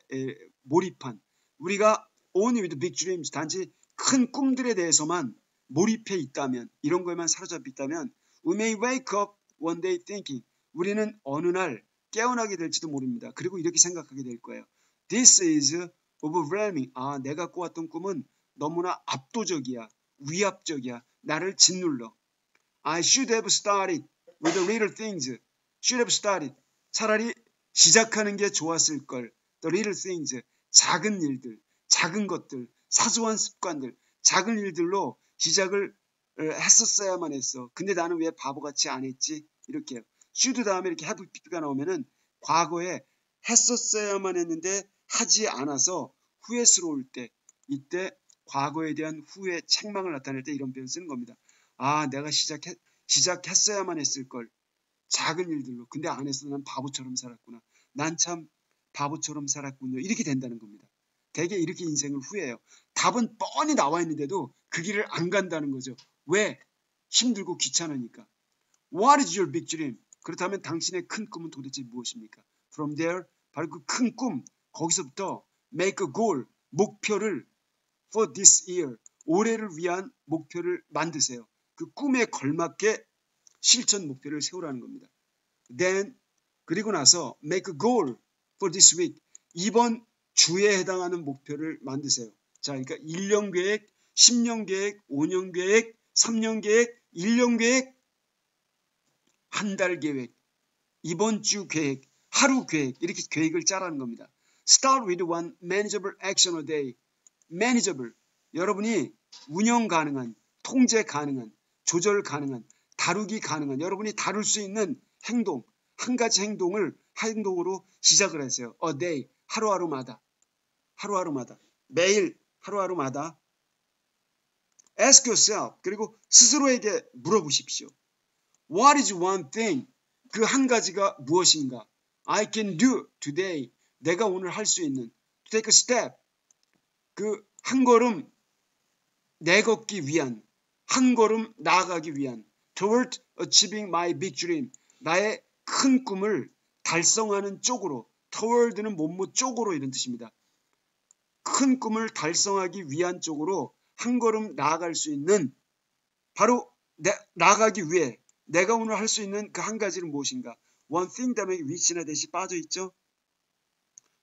몰입한 우리가 only with big dreams, 단지 큰 꿈들에 대해서만 몰입해 있다면, 이런 거에만 사로잡혀 있다면 we may wake up one day thinking, 우리는 어느 날 깨어나게 될지도 모릅니다. 그리고 이렇게 생각하게 될 거예요. This is overwhelming. 아, 내가 꾸었던 꿈은 너무나 압도적이야, 위압적이야, 나를 짓눌러. I should have started with the little things. Should have started. 차라리 시작하는 게 좋았을 걸. The little things. 작은 일들, 작은 것들, 사소한 습관들, 작은 일들로 시작을 했었어야만 했어. 근데 나는 왜 바보같이 안 했지? 이렇게요. should 다음에 이렇게 have be가 나오면은 과거에 했었어야만 했는데 하지 않아서 후회스러울 때, 이때 과거에 대한 후회, 책망을 나타낼 때 이런 표현 쓰는 겁니다. 아, 내가 시작했어야만 했을 걸. 작은 일들로. 근데 안 했어. 난 바보처럼 살았구나. 난 참 바보처럼 살았군요. 이렇게 된다는 겁니다. 대개 이렇게 인생을 후회해요. 답은 뻔히 나와 있는데도 그 길을 안 간다는 거죠. 왜? 힘들고 귀찮으니까. What is your big dream? 그렇다면 당신의 큰 꿈은 도대체 무엇입니까? From there, 바로 그 큰 꿈, 거기서부터 make a goal, 목표를 for this year, 올해를 위한 목표를 만드세요. 그 꿈에 걸맞게 실천 목표를 세우라는 겁니다. Then, 그리고 나서 make a goal for this week, 이번 주에 해당하는 목표를 만드세요. 자, 그러니까 1년 계획, 10년 계획, 5년 계획, 3년 계획, 1년 계획, 한 달 계획, 이번 주 계획, 하루 계획, 이렇게 계획을 짜라는 겁니다. Start with one manageable action a day. manageable, 여러분이 운영 가능한, 통제 가능한, 조절 가능한, 다루기 가능한, 여러분이 다룰 수 있는 행동, 한 가지 행동으로 시작을 했어요. A day, 하루하루마다, 매일 하루하루마다. Ask yourself, 그리고 스스로에게 물어보십시오. What is one thing? 그 한 가지가 무엇인가? I can do today. 내가 오늘 할 수 있는. To take a step. 그 한 걸음 내걷기 위한, 한 걸음 나아가기 위한. Toward achieving my big dream. 나의 큰 꿈을 달성하는 쪽으로. Toward는 뭐뭐 쪽으로 이런 뜻입니다. 큰 꿈을 달성하기 위한 쪽으로 한 걸음 나아갈 수 있는, 바로 나아가기 위해 내가 오늘 할 수 있는 그 한 가지는 무엇인가? One thing 다음에 which나 대시 빠져 있죠?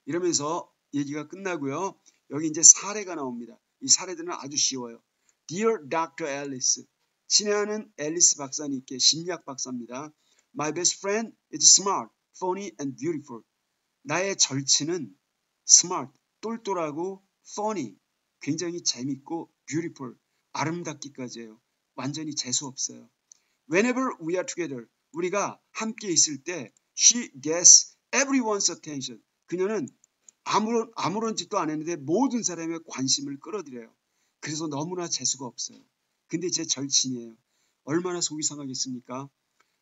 이러면서 얘기가 끝나고요. 여기 이제 사례가 나옵니다. 이 사례들은 아주 쉬워요. Dear Dr. Alice, 친애하는 앨리스 박사님께, 심리학 박사입니다. My best friend is smart, funny and beautiful. 나의 절친은 smart, 똘똘하고 funny, 굉장히 재밌고 beautiful, 아름답기까지 해요. 완전히 재수 없어요. Whenever we are together, 우리가 함께 있을 때 she gets everyone's attention. 그녀는 아무런 짓도 안 했는데 모든 사람의 관심을 끌어들여요. 그래서 너무나 재수가 없어요. 근데 제 절친이에요. 얼마나 속이 상하겠습니까?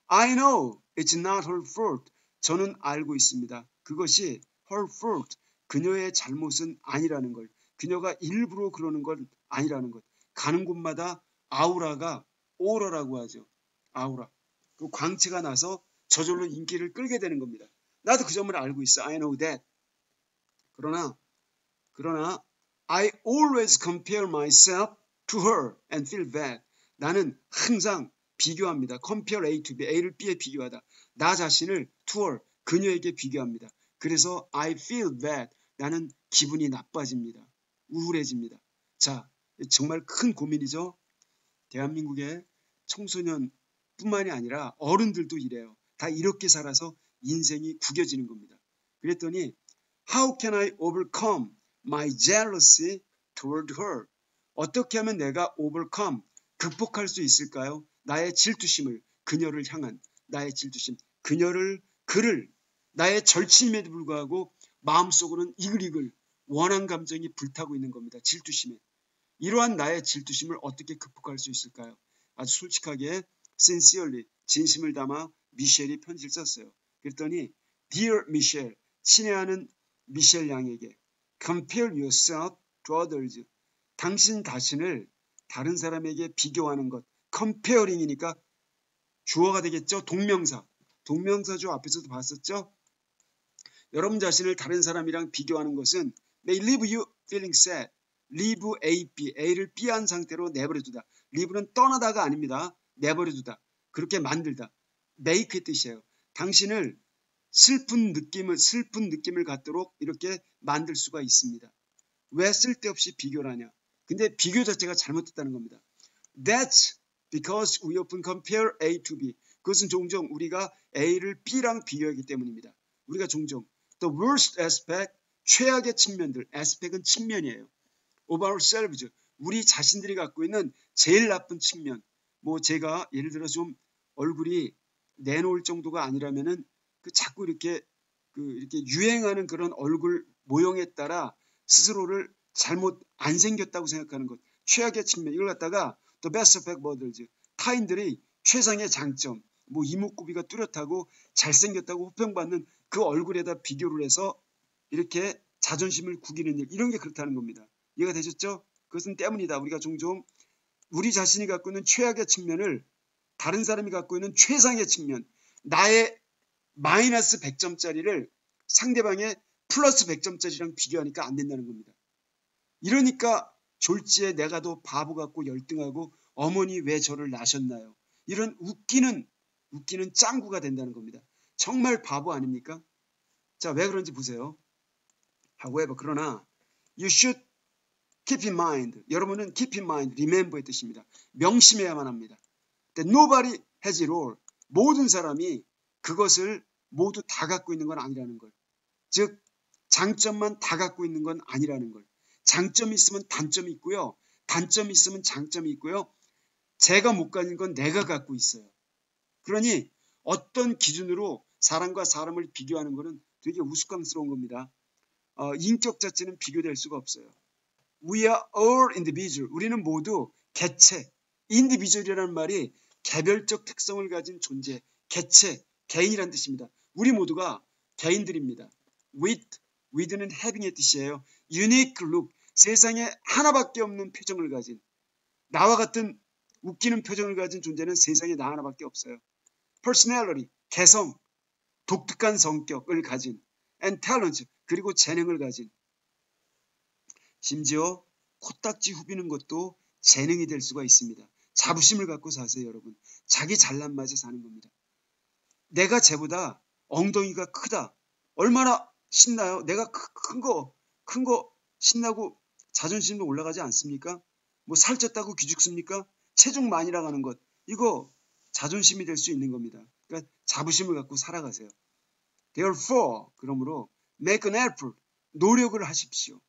I know it's not her fault. 저는 알고 있습니다. 그것이 her fault. 그녀의 잘못은 아니라는 걸. 그녀가 일부러 그러는 건 아니라는 것. 가는 곳마다 아우라가 오러라고 하죠. 아우라. 그 광채가 나서 저절로 인기를 끌게 되는 겁니다. 나도 그 점을 알고 있어. I know that. 그러나 I always compare myself to her and feel bad. 나는 항상 비교합니다. compare A to B. A를 B에 비교하다. 나 자신을 to her. 그녀에게 비교합니다. 그래서 I feel bad. 나는 기분이 나빠집니다. 우울해집니다. 자, 정말 큰 고민이죠. 대한민국의 청소년뿐만이 아니라 어른들도 이래요. 다 이렇게 살아서 인생이 구겨지는 겁니다. 그랬더니 How can I overcome my jealousy toward her? 어떻게 하면 내가 overcome, 극복할 수 있을까요? 나의 질투심을, 그녀를 향한 나의 질투심, 그를, 나의 절친임에도 불구하고 마음속으로는 이글이글 원한 감정이 불타고 있는 겁니다. 질투심에. 이러한 나의 질투심을 어떻게 극복할 수 있을까요? 아주 솔직하게 sincerely 진심을 담아 미셸이 편지를 썼어요. 그랬더니 Dear Michelle, 친애하는 미셸 양에게 compare yourself to others. 당신 자신을 다른 사람에게 비교하는 것. comparing이니까 주어가 되겠죠. 동명사. 동명사주 앞에서도 봤었죠. 여러분 자신을 다른 사람이랑 비교하는 것은 may leave you feeling sad. leave A, B, A를 B한 상태로 내버려두다. leave는 떠나다가 아닙니다. 내버려두다. 그렇게 만들다. make의 뜻이에요. 당신을 슬픈 느낌을 갖도록 이렇게 만들 수가 있습니다. 왜 쓸데없이 비교를 하냐? 근데 비교 자체가 잘못됐다는 겁니다. That's because we often compare A to B. 그것은 종종 우리가 A를 B랑 비교하기 때문입니다. 우리가 종종 the worst aspect, 최악의 측면들, aspect은 측면이에요. of ourselves, 우리 자신들이 갖고 있는 제일 나쁜 측면. 뭐 제가 예를 들어 좀 얼굴이 내놓을 정도가 아니라면은 자꾸 이렇게 유행하는 그런 얼굴 모형에 따라 스스로를 잘못 안 생겼다고 생각하는 것. 최악의 측면. 이걸 갖다가 the best effect models. 타인들이 최상의 장점. 뭐 이목구비가 뚜렷하고 잘생겼다고 호평받는 그 얼굴에다 비교를 해서 이렇게 자존심을 구기는 일. 이런 게 그렇다는 겁니다. 이해가 되셨죠? 그것은 때문이다. 우리가 종종 우리 자신이 갖고 있는 최악의 측면을 다른 사람이 갖고 있는 최상의 측면. 나의 마이너스 100점짜리를 상대방의 플러스 100점짜리랑 비교하니까 안 된다는 겁니다. 이러니까 졸지에 내가 더 바보 같고 열등하고 어머니 왜 저를 낳으셨나요? 이런 웃기는 짱구가 된다는 겁니다. 정말 바보 아닙니까? 자, 왜 그런지 보세요. However, 그러나 you should keep in mind. 여러분은 keep in mind, remember의 뜻입니다. 명심해야만 합니다. That nobody has it all. 모든 사람이 그것을 모두 다 갖고 있는 건 아니라는 걸. 즉 장점만 다 갖고 있는 건 아니라는 걸. 장점이 있으면 단점이 있고요. 단점이 있으면 장점이 있고요. 제가 못 가진 건 내가 갖고 있어요. 그러니 어떤 기준으로 사람과 사람을 비교하는 것은 되게 우스꽝스러운 겁니다. 인격 자체는 비교될 수가 없어요. We are all individual. 우리는 모두 개체. individual이라는 말이 개별적 특성을 가진 존재, 개체, 개인이란 뜻입니다. 우리 모두가 개인들입니다. with는 having의 뜻이에요. unique look, 세상에 하나밖에 없는 표정을 가진, 나와 같은 웃기는 표정을 가진 존재는 세상에 나 하나밖에 없어요. personality, 개성, 독특한 성격을 가진, and talent, 그리고 재능을 가진, 심지어 코딱지 후비는 것도 재능이 될 수가 있습니다. 자부심을 갖고 사세요, 여러분. 자기 잘난 맛에 사는 겁니다. 내가 쟤보다 엉덩이가 크다. 얼마나 신나요? 내가 큰 거 신나고 자존심도 올라가지 않습니까? 뭐 살쪘다고 기죽습니까? 체중 많이 나가는 것. 이거 자존심이 될 수 있는 겁니다. 그러니까 자부심을 갖고 살아가세요. Therefore, 그러므로 make an effort, 노력을 하십시오.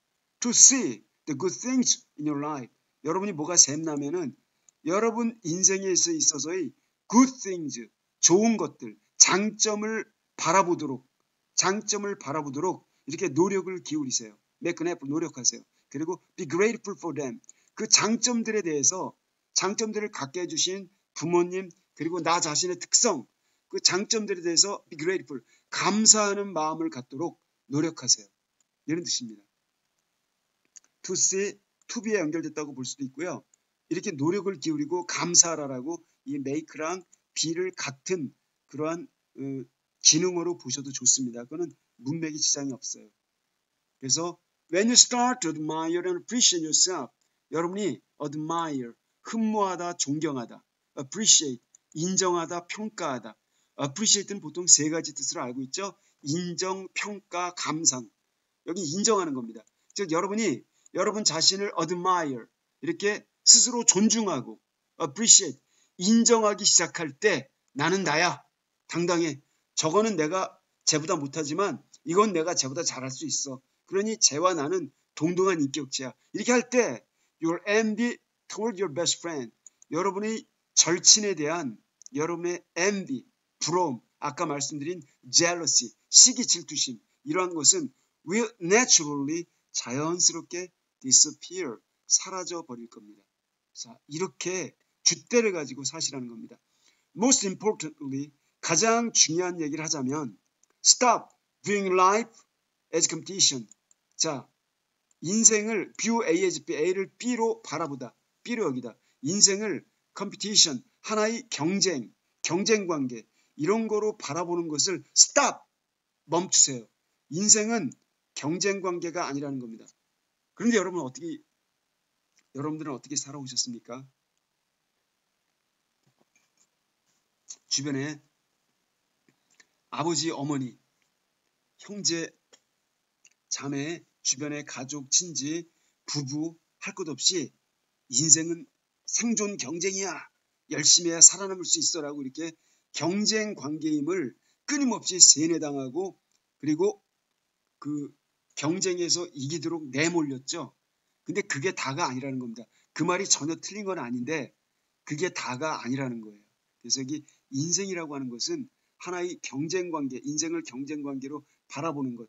To see the good things in your life. 여러분이 뭐가 샘나면은 여러분 인생에 있어서의 good things, 좋은 것들, 장점을 바라보도록 이렇게 노력을 기울이세요. make an effort, 노력하세요. 그리고 be grateful for them. 그 장점들에 대해서 장점들을 갖게 해주신 부모님 그리고 나 자신의 특성 그 장점들에 대해서 be grateful, 감사하는 마음을 갖도록 노력하세요. 이런 뜻입니다. to see, to be에 연결됐다고 볼 수도 있고요. 이렇게 노력을 기울이고 감사하라라고 이 make랑 be를 같은 그러한 기능으로 보셔도 좋습니다. 그거는 문맥이 지장이 없어요. 그래서 when you start to admire and appreciate yourself, 여러분이 admire, 흠모하다, 존경하다, appreciate, 인정하다, 평가하다. appreciate는 보통 세 가지 뜻을 알고 있죠. 인정, 평가, 감상. 여기 인정하는 겁니다. 즉 여러분이 여러분 자신을 admire, 이렇게 스스로 존중하고 appreciate, 인정하기 시작할 때 나는 나야, 당당해. 저거는 내가 쟤보다 못하지만 이건 내가 쟤보다 잘할 수 있어. 그러니 쟤와 나는 동등한 인격체야. 이렇게 할 때 your envy toward your best friend, 여러분의 절친에 대한 여러분의 envy, 부러움, 아까 말씀드린 jealousy, 시기 질투심, 이러한 것은 will naturally, 자연스럽게 disappear, 사라져 버릴 겁니다. 자, 이렇게 줏대를 가지고 사시라는 겁니다. Most importantly, 가장 중요한 얘기를 하자면 stop viewing life as competition. 자, 인생을 view A as B, A를 B로 바라보다, B로 여기다. 인생을 competition, 하나의 경쟁 관계, 이런 거로 바라보는 것을 stop, 멈추세요. 인생은 경쟁 관계가 아니라는 겁니다. 그런데 여러분들은 어떻게 살아오셨습니까? 주변에 아버지, 어머니, 형제, 자매, 주변의 가족, 친지, 부부 할 것 없이 인생은 생존 경쟁이야. 열심히 해야 살아남을 수 있어라고 이렇게 경쟁 관계임을 끊임없이 세뇌당하고 그리고 그 경쟁에서 이기도록 내몰렸죠. 근데 그게 다가 아니라는 겁니다. 그 말이 전혀 틀린 건 아닌데 그게 다가 아니라는 거예요. 그래서 여기 인생이라고 하는 것은 하나의 경쟁 관계, 인생을 경쟁 관계로 바라보는 것.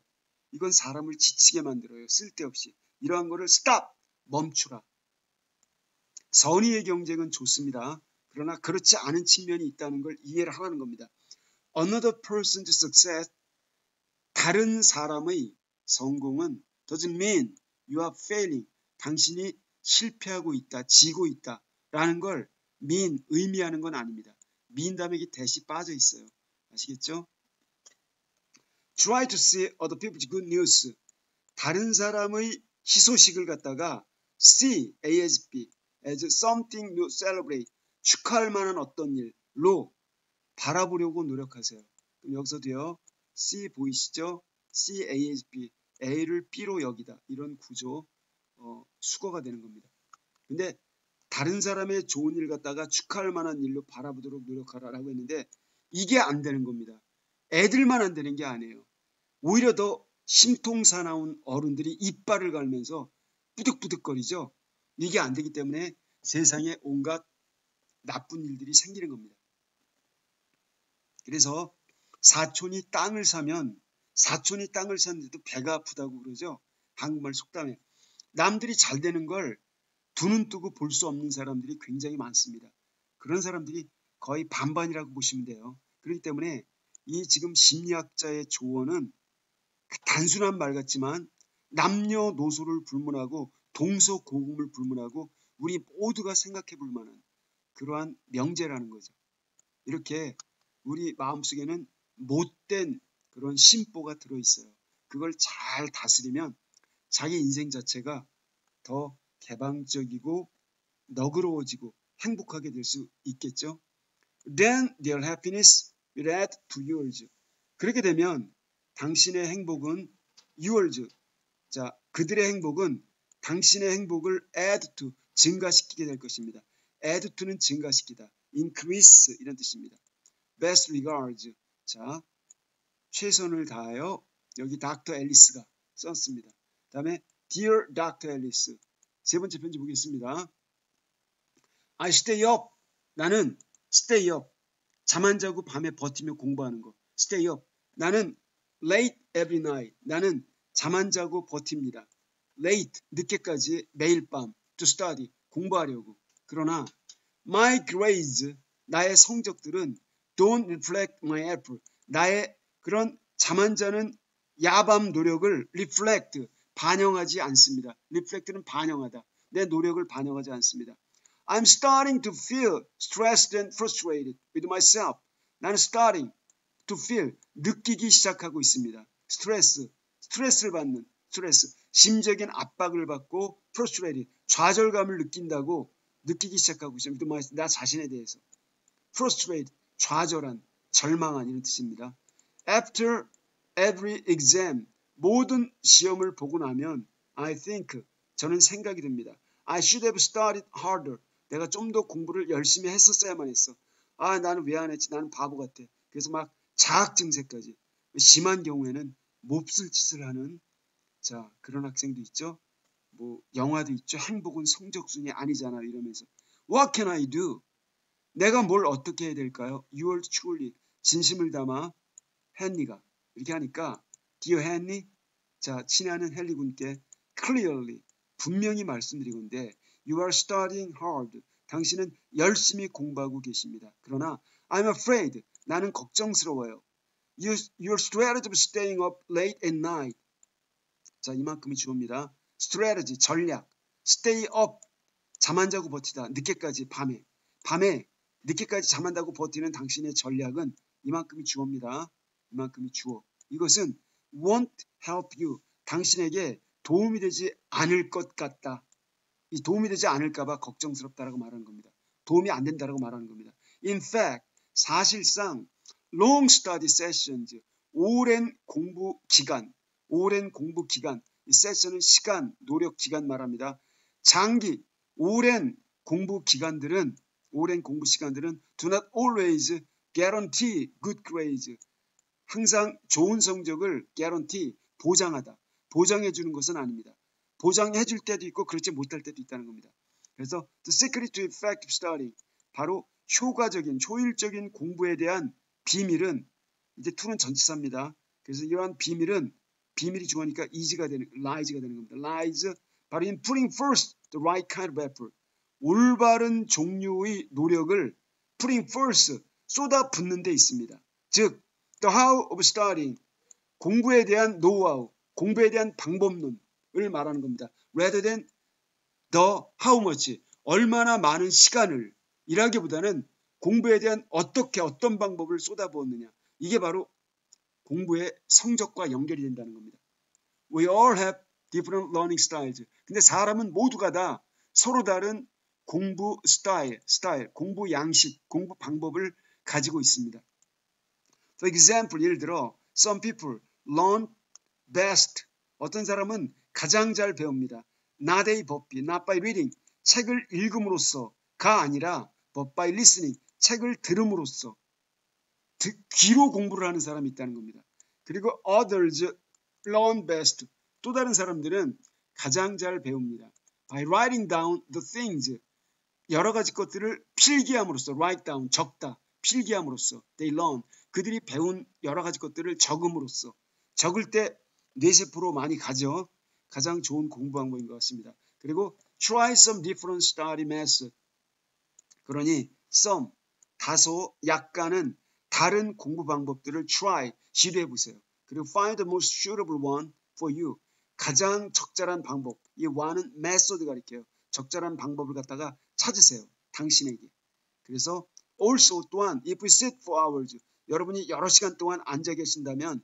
이건 사람을 지치게 만들어요. 쓸데없이. 이러한 거를 stop, 멈추라. 선의의 경쟁은 좋습니다. 그러나 그렇지 않은 측면이 있다는 걸 이해를 하라는 겁니다. Another person's success, 다른 사람의 성공은 doesn't mean you are failing, 당신이 실패하고 있다, 지고 있다 라는 걸 mean, 의미하는 건 아닙니다. mean 다음에 이게 대시 빠져 있어요. 아시겠죠? Try to see other people's good news, 다른 사람의 희소식을 갖다가 see, A as B, as something you celebrate, 축하할 만한 어떤 일로 바라보려고 노력하세요. 그럼 여기서도요. C 보이시죠? C, A as B, A를 B로 여기다. 이런 구조 수거가 되는 겁니다. 근데 다른 사람의 좋은 일 갖다가 축하할 만한 일로 바라보도록 노력하라고 했는데 이게 안 되는 겁니다. 애들만 안 되는 게 아니에요. 오히려 더 심통사나운 어른들이 이빨을 갈면서 뿌득뿌득거리죠. 이게 안 되기 때문에 세상에 온갖 나쁜 일들이 생기는 겁니다. 그래서 사촌이 땅을 샀는데도 배가 아프다고 그러죠. 한국말 속담에. 남들이 잘 되는 걸 두 눈 뜨고 볼 수 없는 사람들이 굉장히 많습니다. 그런 사람들이 거의 반반이라고 보시면 돼요. 그렇기 때문에 이 지금 심리학자의 조언은 단순한 말 같지만 남녀노소를 불문하고 동서고금을 불문하고 우리 모두가 생각해 볼 만한 그러한 명제라는 거죠. 이렇게 우리 마음속에는 못된 그런 심보가 들어있어요. 그걸 잘 다스리면 자기 인생 자체가 더 개방적이고 너그러워지고 행복하게 될 수 있겠죠. Then their happiness will add to yours. 그렇게 되면 당신의 행복은 yours. 자, 그들의 행복은 당신의 행복을 add to, 증가시키게 될 것입니다. add to는 증가시키다. increase 이런 뜻입니다. best regards. 자, 최선을 다하여 여기 닥터 앨리스가 썼습니다. 다음에 Dear Dr. Alice. 세 번째 편지 보겠습니다. I stay up. 나는 stay up. 잠 안 자고 밤에 버티며 공부하는 거. stay up. 나는 late every night. 나는 잠 안 자고 버팁니다. late, 늦게까지 매일 밤 to study, 공부하려고. 그러나 my grades, 나의 성적들은 don't reflect my effort. 나의 그런 잠 안 자는 야밤 노력을 reflect, 반영하지 않습니다. reflect는 반영하다. 내 노력을 반영하지 않습니다. I'm starting to feel stressed and frustrated with myself. 나는 starting to feel, 느끼기 시작하고 있습니다. 스트레스를 받는, 스트레스, 심적인 압박을 받고 frustrated, 좌절감을 느낀다고 느끼기 시작하고 있습니다. 나 자신에 대해서. frustrated, 좌절한, 절망한 이런 뜻입니다. After every exam, 모든 시험을 보고 나면 I think, 저는 생각이 듭니다. I should have started harder. 내가 좀 더 공부를 열심히 했었어야만 했어. 아, 나는 왜 안 했지? 나는 바보 같아. 그래서 막 자학 증세까지. 심한 경우에는 몹쓸 짓을 하는 그런 학생도 있죠. 뭐 영화도 있죠. 행복은 성적순이 아니잖아 이러면서 What can I do? 내가 뭘 어떻게 해야 될까요? Yours truly, 진심을 담아 헨리가 이렇게 하니까 Dear 헨리, 친애하는 헨리 군께 clearly, 분명히 말씀드리건데 You are studying hard. 당신은 열심히 공부하고 계십니다. 그러나 I'm afraid, 나는 걱정스러워요. Your strategy of staying up late at night. 이만큼이 주어입니다. strategy, 전략. stay up, 잠 안 자고 버티다. 늦게까지, 밤에 늦게까지 잠 안 자고 버티는 당신의 전략은 이만큼이 주어입니다. 이만큼이 주어. 이것은 won't help you. 당신에게 도움이 되지 않을 것 같다. 이 도움이 되지 않을까봐 걱정스럽다라고 말하는 겁니다. 도움이 안 된다라고 말하는 겁니다. In fact, 사실상 long study sessions, 오랜 공부 기간, 이 세션은 시간, 노력 기간 말합니다. 장기, 오랜 공부 시간들은 do not always guarantee good grades. 항상 좋은 성적을 guarantee, 보장하다. 보장해 주는 것은 아닙니다. 보장해 줄 때도 있고 그렇지 못할 때도 있다는 겁니다. 그래서 the secret to effective study, 바로 효율적인 공부에 대한 비밀은, 이제 to는 전치사입니다. 그래서 이러한 비밀이 주어니까 lies가 되는 겁니다. lies, 바로 in putting first the right kind of effort. 올바른 종류의 노력을 putting first, 쏟아붓는 데 있습니다. 즉, the how of studying, 공부에 대한 노하우, 공부에 대한 방법론을 말하는 겁니다. rather than the how much, 얼마나 많은 시간을, 이라기보다는 공부에 대한 어떤 방법을 쏟아부었느냐. 이게 바로 공부의 성적과 연결이 된다는 겁니다. We all have different learning styles. 근데 사람은 모두가 다 서로 다른 공부 스타일, 공부 양식, 공부 방법을 가지고 있습니다. For example, 예를 들어 some people learn best. 어떤 사람은 가장 잘 배웁니다. Not by reading, 책을 읽음으로써가 아니라 but by listening, 책을 들음으로써, 귀로 공부를 하는 사람이 있다는 겁니다. 그리고 others learn best, 또 다른 사람들은 가장 잘 배웁니다. By writing down the things, 여러 가지 것들을 필기함으로써, write down, 적다, 필기함으로써, they learn, 그들이 배운 여러 가지 것들을 적음으로써, 적을 때 뇌세포로 많이 가죠. 가장 좋은 공부 방법인 것 같습니다. 그리고 try some different study method, 그러니 some, 다소, 약간은 다른 공부 방법들을 try, 시도해 보세요. 그리고 find the most suitable one for you, 가장 적절한 방법, 이 one은 method가 가리켜요. 적절한 방법을 갖다가 찾으세요. 당신에게. 그래서 also 또한 if we sit for hours, 여러분이 여러 시간 동안 앉아 계신다면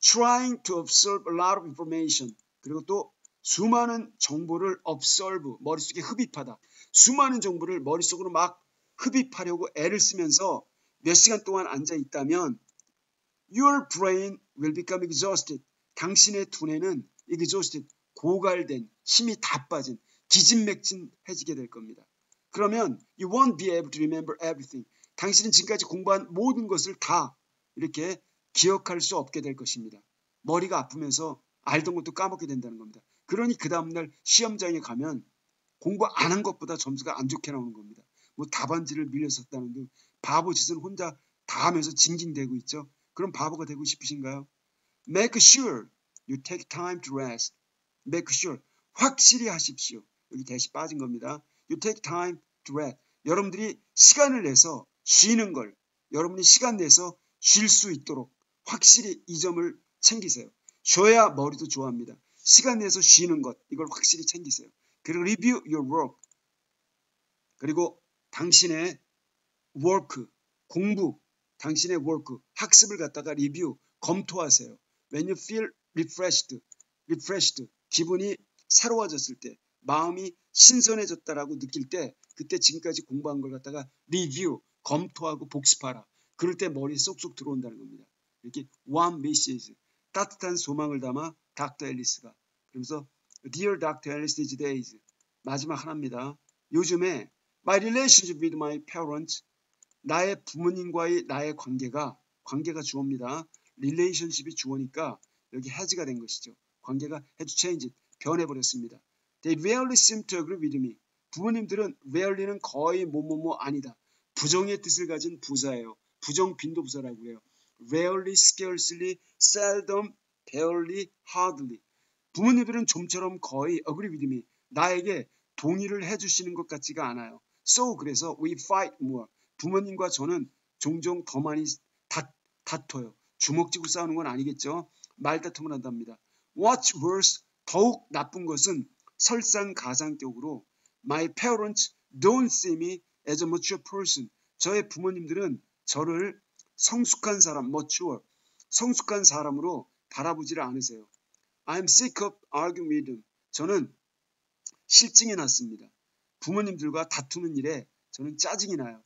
trying to absorb a lot of information, 그리고 또 수많은 정보를 absorb, 머릿속에 흡입하다. 수많은 정보를 머릿속으로 막 흡입하려고 애를 쓰면서 몇 시간 동안 앉아 있다면 your brain will become exhausted. 당신의 두뇌는 exhausted, 고갈된, 힘이 다 빠진, 기진맥진해지게 될 겁니다. 그러면 you won't be able to remember everything. 당신은 지금까지 공부한 모든 것을 다 이렇게 기억할 수 없게 될 것입니다. 머리가 아프면서 알던 것도 까먹게 된다는 겁니다. 그러니 그 다음날 시험장에 가면 공부 안 한 것보다 점수가 안 좋게 나오는 겁니다. 뭐 답안지를 밀려섰다는 등 바보 짓은 혼자 다 하면서 징징대고 있죠. 그럼 바보가 되고 싶으신가요? Make sure you take time to rest. Make sure, 확실히 하십시오. 여기 대시 빠진 겁니다. You take time to rest. 여러분들이 시간을 내서 쉬는 걸 여러분이 시간 내서 쉴 수 있도록 확실히 이 점을 챙기세요. 쉬어야 머리도 좋아합니다. 시간 내서 쉬는 것 이걸 확실히 챙기세요. 그리고 review your work. 그리고 당신의 work, 공부, 당신의 work, 학습을 갖다가 리뷰, 검토하세요. When you feel refreshed, 기분이 새로워졌을 때, 마음이 신선해졌다라고 느낄 때, 그때 지금까지 공부한 걸 갖다가 리뷰, 검토하고 복습하라. 그럴 때 머리에 쏙쏙 들어온다는 겁니다. 이렇게 one message, 따뜻한 소망을 담아 닥터 앨리스가. 그러면서 Dear Dr. Alice these days, 마지막 하나입니다. 요즘에 my relationship with my parents, 나의 부모님과의 나의 관계가 주어입니다. relationship이 주어니까 여기 has가 된 것이죠. 관계가 had changed, 변해버렸습니다. They rarely seem to agree with me. 부모님들은 rarely는 거의 뭐뭐뭐 아니다. 부정의 뜻을 가진 부사예요. 부정 빈도 부사라고 그래요. rarely, scarcely, seldom, barely, hardly. 부모님들은 좀처럼 거의 agree with me. 나에게 동의를 해주시는 것 같지가 않아요. So 그래서 we fight more. 부모님과 저는 종종 더 많이 다퉈요. 주먹 쥐고 싸우는 건 아니겠죠. 말다툼을 한답니다. What's worse, 더욱 나쁜 것은 설상가상격으로 My parents don't see me as a mature person. 저의 부모님들은 저를 성숙한 사람, mature, 성숙한 사람으로 바라보지를 않으세요. I'm sick of arguing with them. 저는 실증이 났습니다. 부모님들과 다투는 일에 저는 짜증이 나요.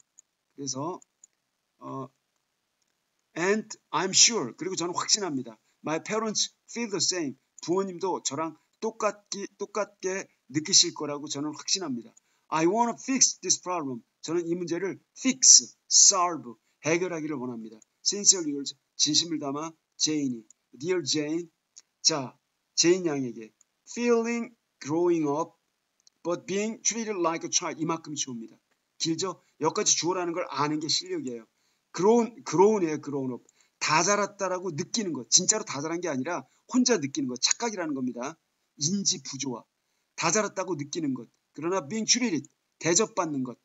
그래서 and I'm sure, 그리고 저는 확신합니다. My parents feel the same. 부모님도 저랑 똑같게 느끼실 거라고 저는 확신합니다. I want to fix this problem. 저는 이 문제를 fix, solve, 해결하기를 원합니다. Sincerely yours, 진심을 담아 제인이. Dear Jane, 자, 제인 양에게 feeling growing up but being treated like a child, 이만큼 주어입니다. 길죠? 여기까지 주어라는 걸 아는 게 실력이에요. grown이에요, grown up. 다 자랐다라고 느끼는 것. 진짜로 다 자란 게 아니라 혼자 느끼는 것. 착각이라는 겁니다. 인지 부조화. 다 자랐다고 느끼는 것. 그러나 being treated, 대접받는 것.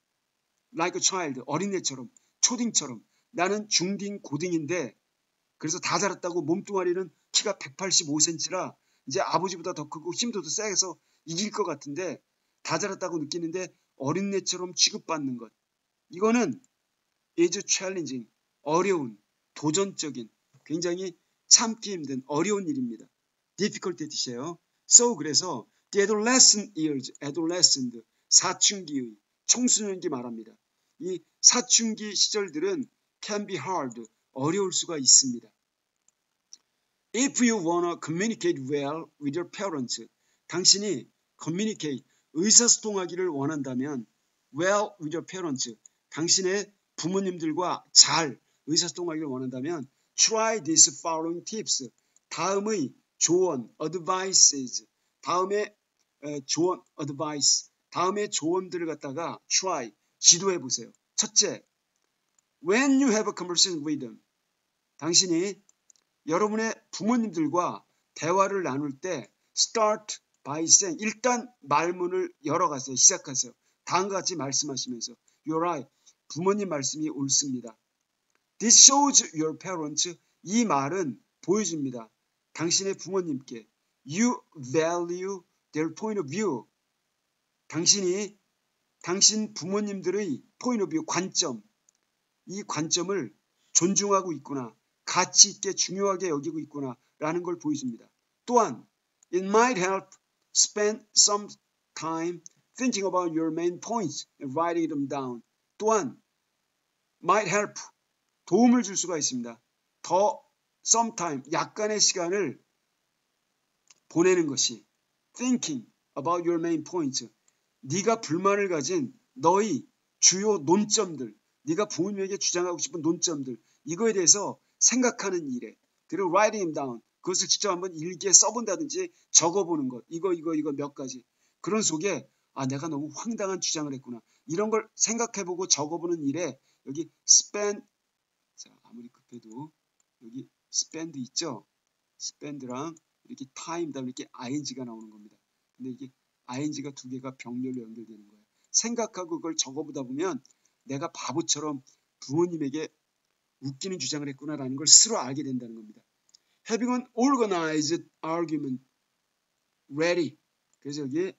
like a child, 어린애처럼, 초딩처럼. 나는 중딩, 고딩인데 그래서 다 자랐다고 몸뚱아리는 키가 185cm라 이제 아버지보다 더 크고 힘도 더 세서 이길 것 같은데 다 자랐다고 느끼는데 어린애처럼 취급받는 것. 이거는 is challenging, 어려운, 도전적인, 굉장히 참기 힘든 어려운 일입니다. difficult 뜻이에요. So 그래서 the adolescent years, adolescent, 사춘기의, 청소년기 말합니다. 이 사춘기 시절들은 can be hard, 어려울 수가 있습니다. If you wanna communicate well with your parents, 당신이 communicate, 의사소통하기를 원한다면 well with your parents, 당신의 부모님들과 잘 의사소통하기를 원한다면 try these following tips. 다음의 조언, advices, 다음의 조언, advice, 다음의 조언들을 갖다가 try, 시도해 보세요. 첫째, when you have a conversation with them, 당신이 여러분의 부모님들과 대화를 나눌 때 start by saying, 일단 말문을 열어가세요. 시작하세요. 다음과 같이 말씀하시면서 You're right. 부모님 말씀이 옳습니다. This shows your parents. 이 말은 보여줍니다. 당신의 부모님께 You value their point of view. 당신이 당신 부모님들의 point of view, 관점, 이 관점을 존중하고 있구나. 가치 있게 중요하게 여기고 있구나 라는 걸 보여줍니다. 또한 It might help spend some time thinking about your main points and writing them down. 또한 might help, 도움을 줄 수가 있습니다. 더 sometime, 약간의 시간을 보내는 것이 thinking about your main points. 네가 불만을 가진 너의 주요 논점들, 네가 부모님에게 주장하고 싶은 논점들, 이거에 대해서 생각하는 일에, 그리고 writing them down, 그것을 직접 한번 일기에 써본다든지 적어보는 것, 이거 몇 가지. 그런 속에 내가 너무 황당한 주장을 했구나. 이런 걸 생각해보고 적어보는 일에 여기 spend, 자, 아무리 급해도 여기 spend 있죠? spend랑 이렇게 time 다음에 이렇게 ing가 나오는 겁니다. 근데 이게 ing가 두 개가 병렬로 연결되는 거예요. 생각하고 그걸 적어보다 보면 내가 바보처럼 부모님에게 웃기는 주장을 했구나라는 걸 스스로 알게 된다는 겁니다. Having an organized argument ready. 그래서 여기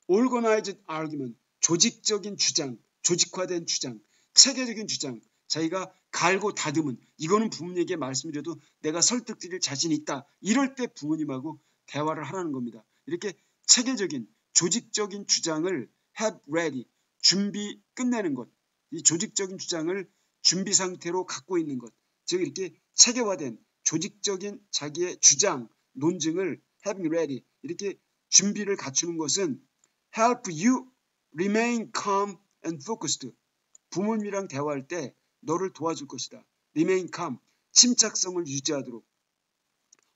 organized argument, 조직적인 주장, 조직화된 주장, 체계적인 주장, 자기가 갈고 다듬은, 이거는 부모님에게 말씀드려도 내가 설득드릴 자신이 있다. 이럴 때 부모님하고 대화를 하라는 겁니다. 이렇게 체계적인, 조직적인 주장을 have ready, 준비 끝내는 것. 이 조직적인 주장을 준비 상태로 갖고 있는 것. 즉 이렇게 체계화된 조직적인 자기의 주장, 논증을 having ready, 이렇게 준비를 갖추는 것은 help you remain calm and focused. 부모님이랑 대화할 때 너를 도와줄 것이다. remain calm, 침착성을 유지하도록.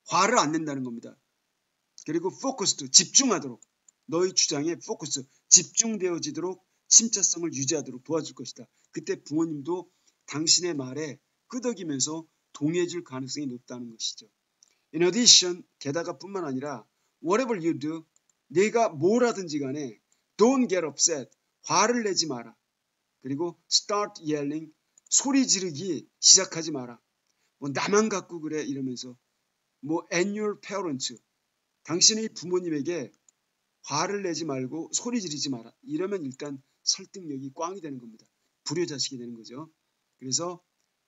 화를 안 낸다는 겁니다. 그리고 focused, 집중하도록. 너의 주장에 focus, 집중되어지도록 침착성을 유지하도록 도와줄 것이다. 그때 부모님도 당신의 말에 끄덕이면서 동의해줄 가능성이 높다는 것이죠. In addition, 게다가 뿐만 아니라 whatever you do, 네가 뭘 하든지 간에 don't get upset, 화를 내지 마라. 그리고 start yelling, 소리 지르기 시작하지 마라. 뭐 나만 갖고 그래 이러면서 뭐 and your parents, 당신의 부모님에게 화를 내지 말고 소리 지르지 마라. 이러면 일단 설득력이 꽝이 되는 겁니다. 불효자식이 되는 거죠. 그래서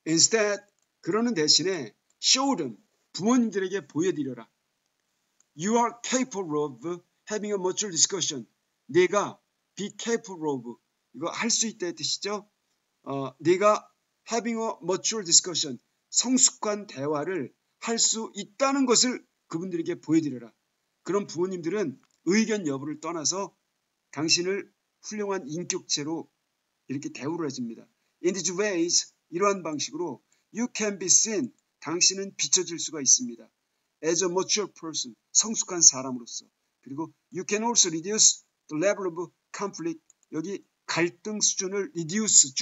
instead, 그러는 대신에 show them, 부모님들에게 보여드려라. You are capable of having a mature discussion. 네가 be capable of, 이거 할 수 있다의 뜻이죠. 네가 having a mature discussion, 성숙한 대화를 할 수 있다는 것을 그분들에게 보여드려라. 그런 부모님들은 의견 여부를 떠나서 당신을 훌륭한 인격체로 이렇게 대우를 해줍니다. In these ways, 이러한 방식으로 you can be seen, 당신은 비춰질 수가 있습니다. As a mature person, 성숙한 사람으로서. 그리고 you can also reduce the level of conflict, 여기 갈등 수준을 reduce,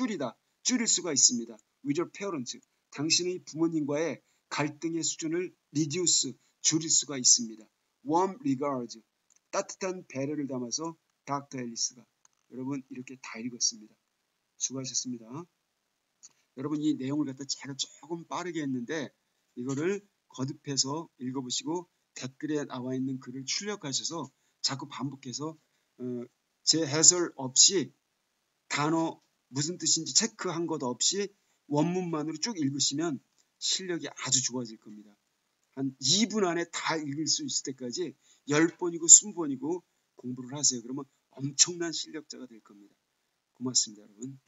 줄일 수가 있습니다. With your parents, 당신의 부모님과의 갈등의 수준을 reduce, 줄일 수가 있습니다. Warm regards, 따뜻한 배려를 담아서 닥터 앨리스가. 여러분 이렇게 다 읽었습니다. 수고하셨습니다. 여러분 이 내용을 갖다 제가 조금 빠르게 했는데 이거를 거듭해서 읽어보시고 댓글에 나와 있는 글을 출력하셔서 자꾸 반복해서 제 해설 없이 단어 무슨 뜻인지 체크한 것 없이 원문만으로 쭉 읽으시면 실력이 아주 좋아질 겁니다. 한 2분 안에 다 읽을 수 있을 때까지 10번이고 20번이고 공부를 하세요. 그러면 엄청난 실력자가 될 겁니다. 고맙습니다, 여러분.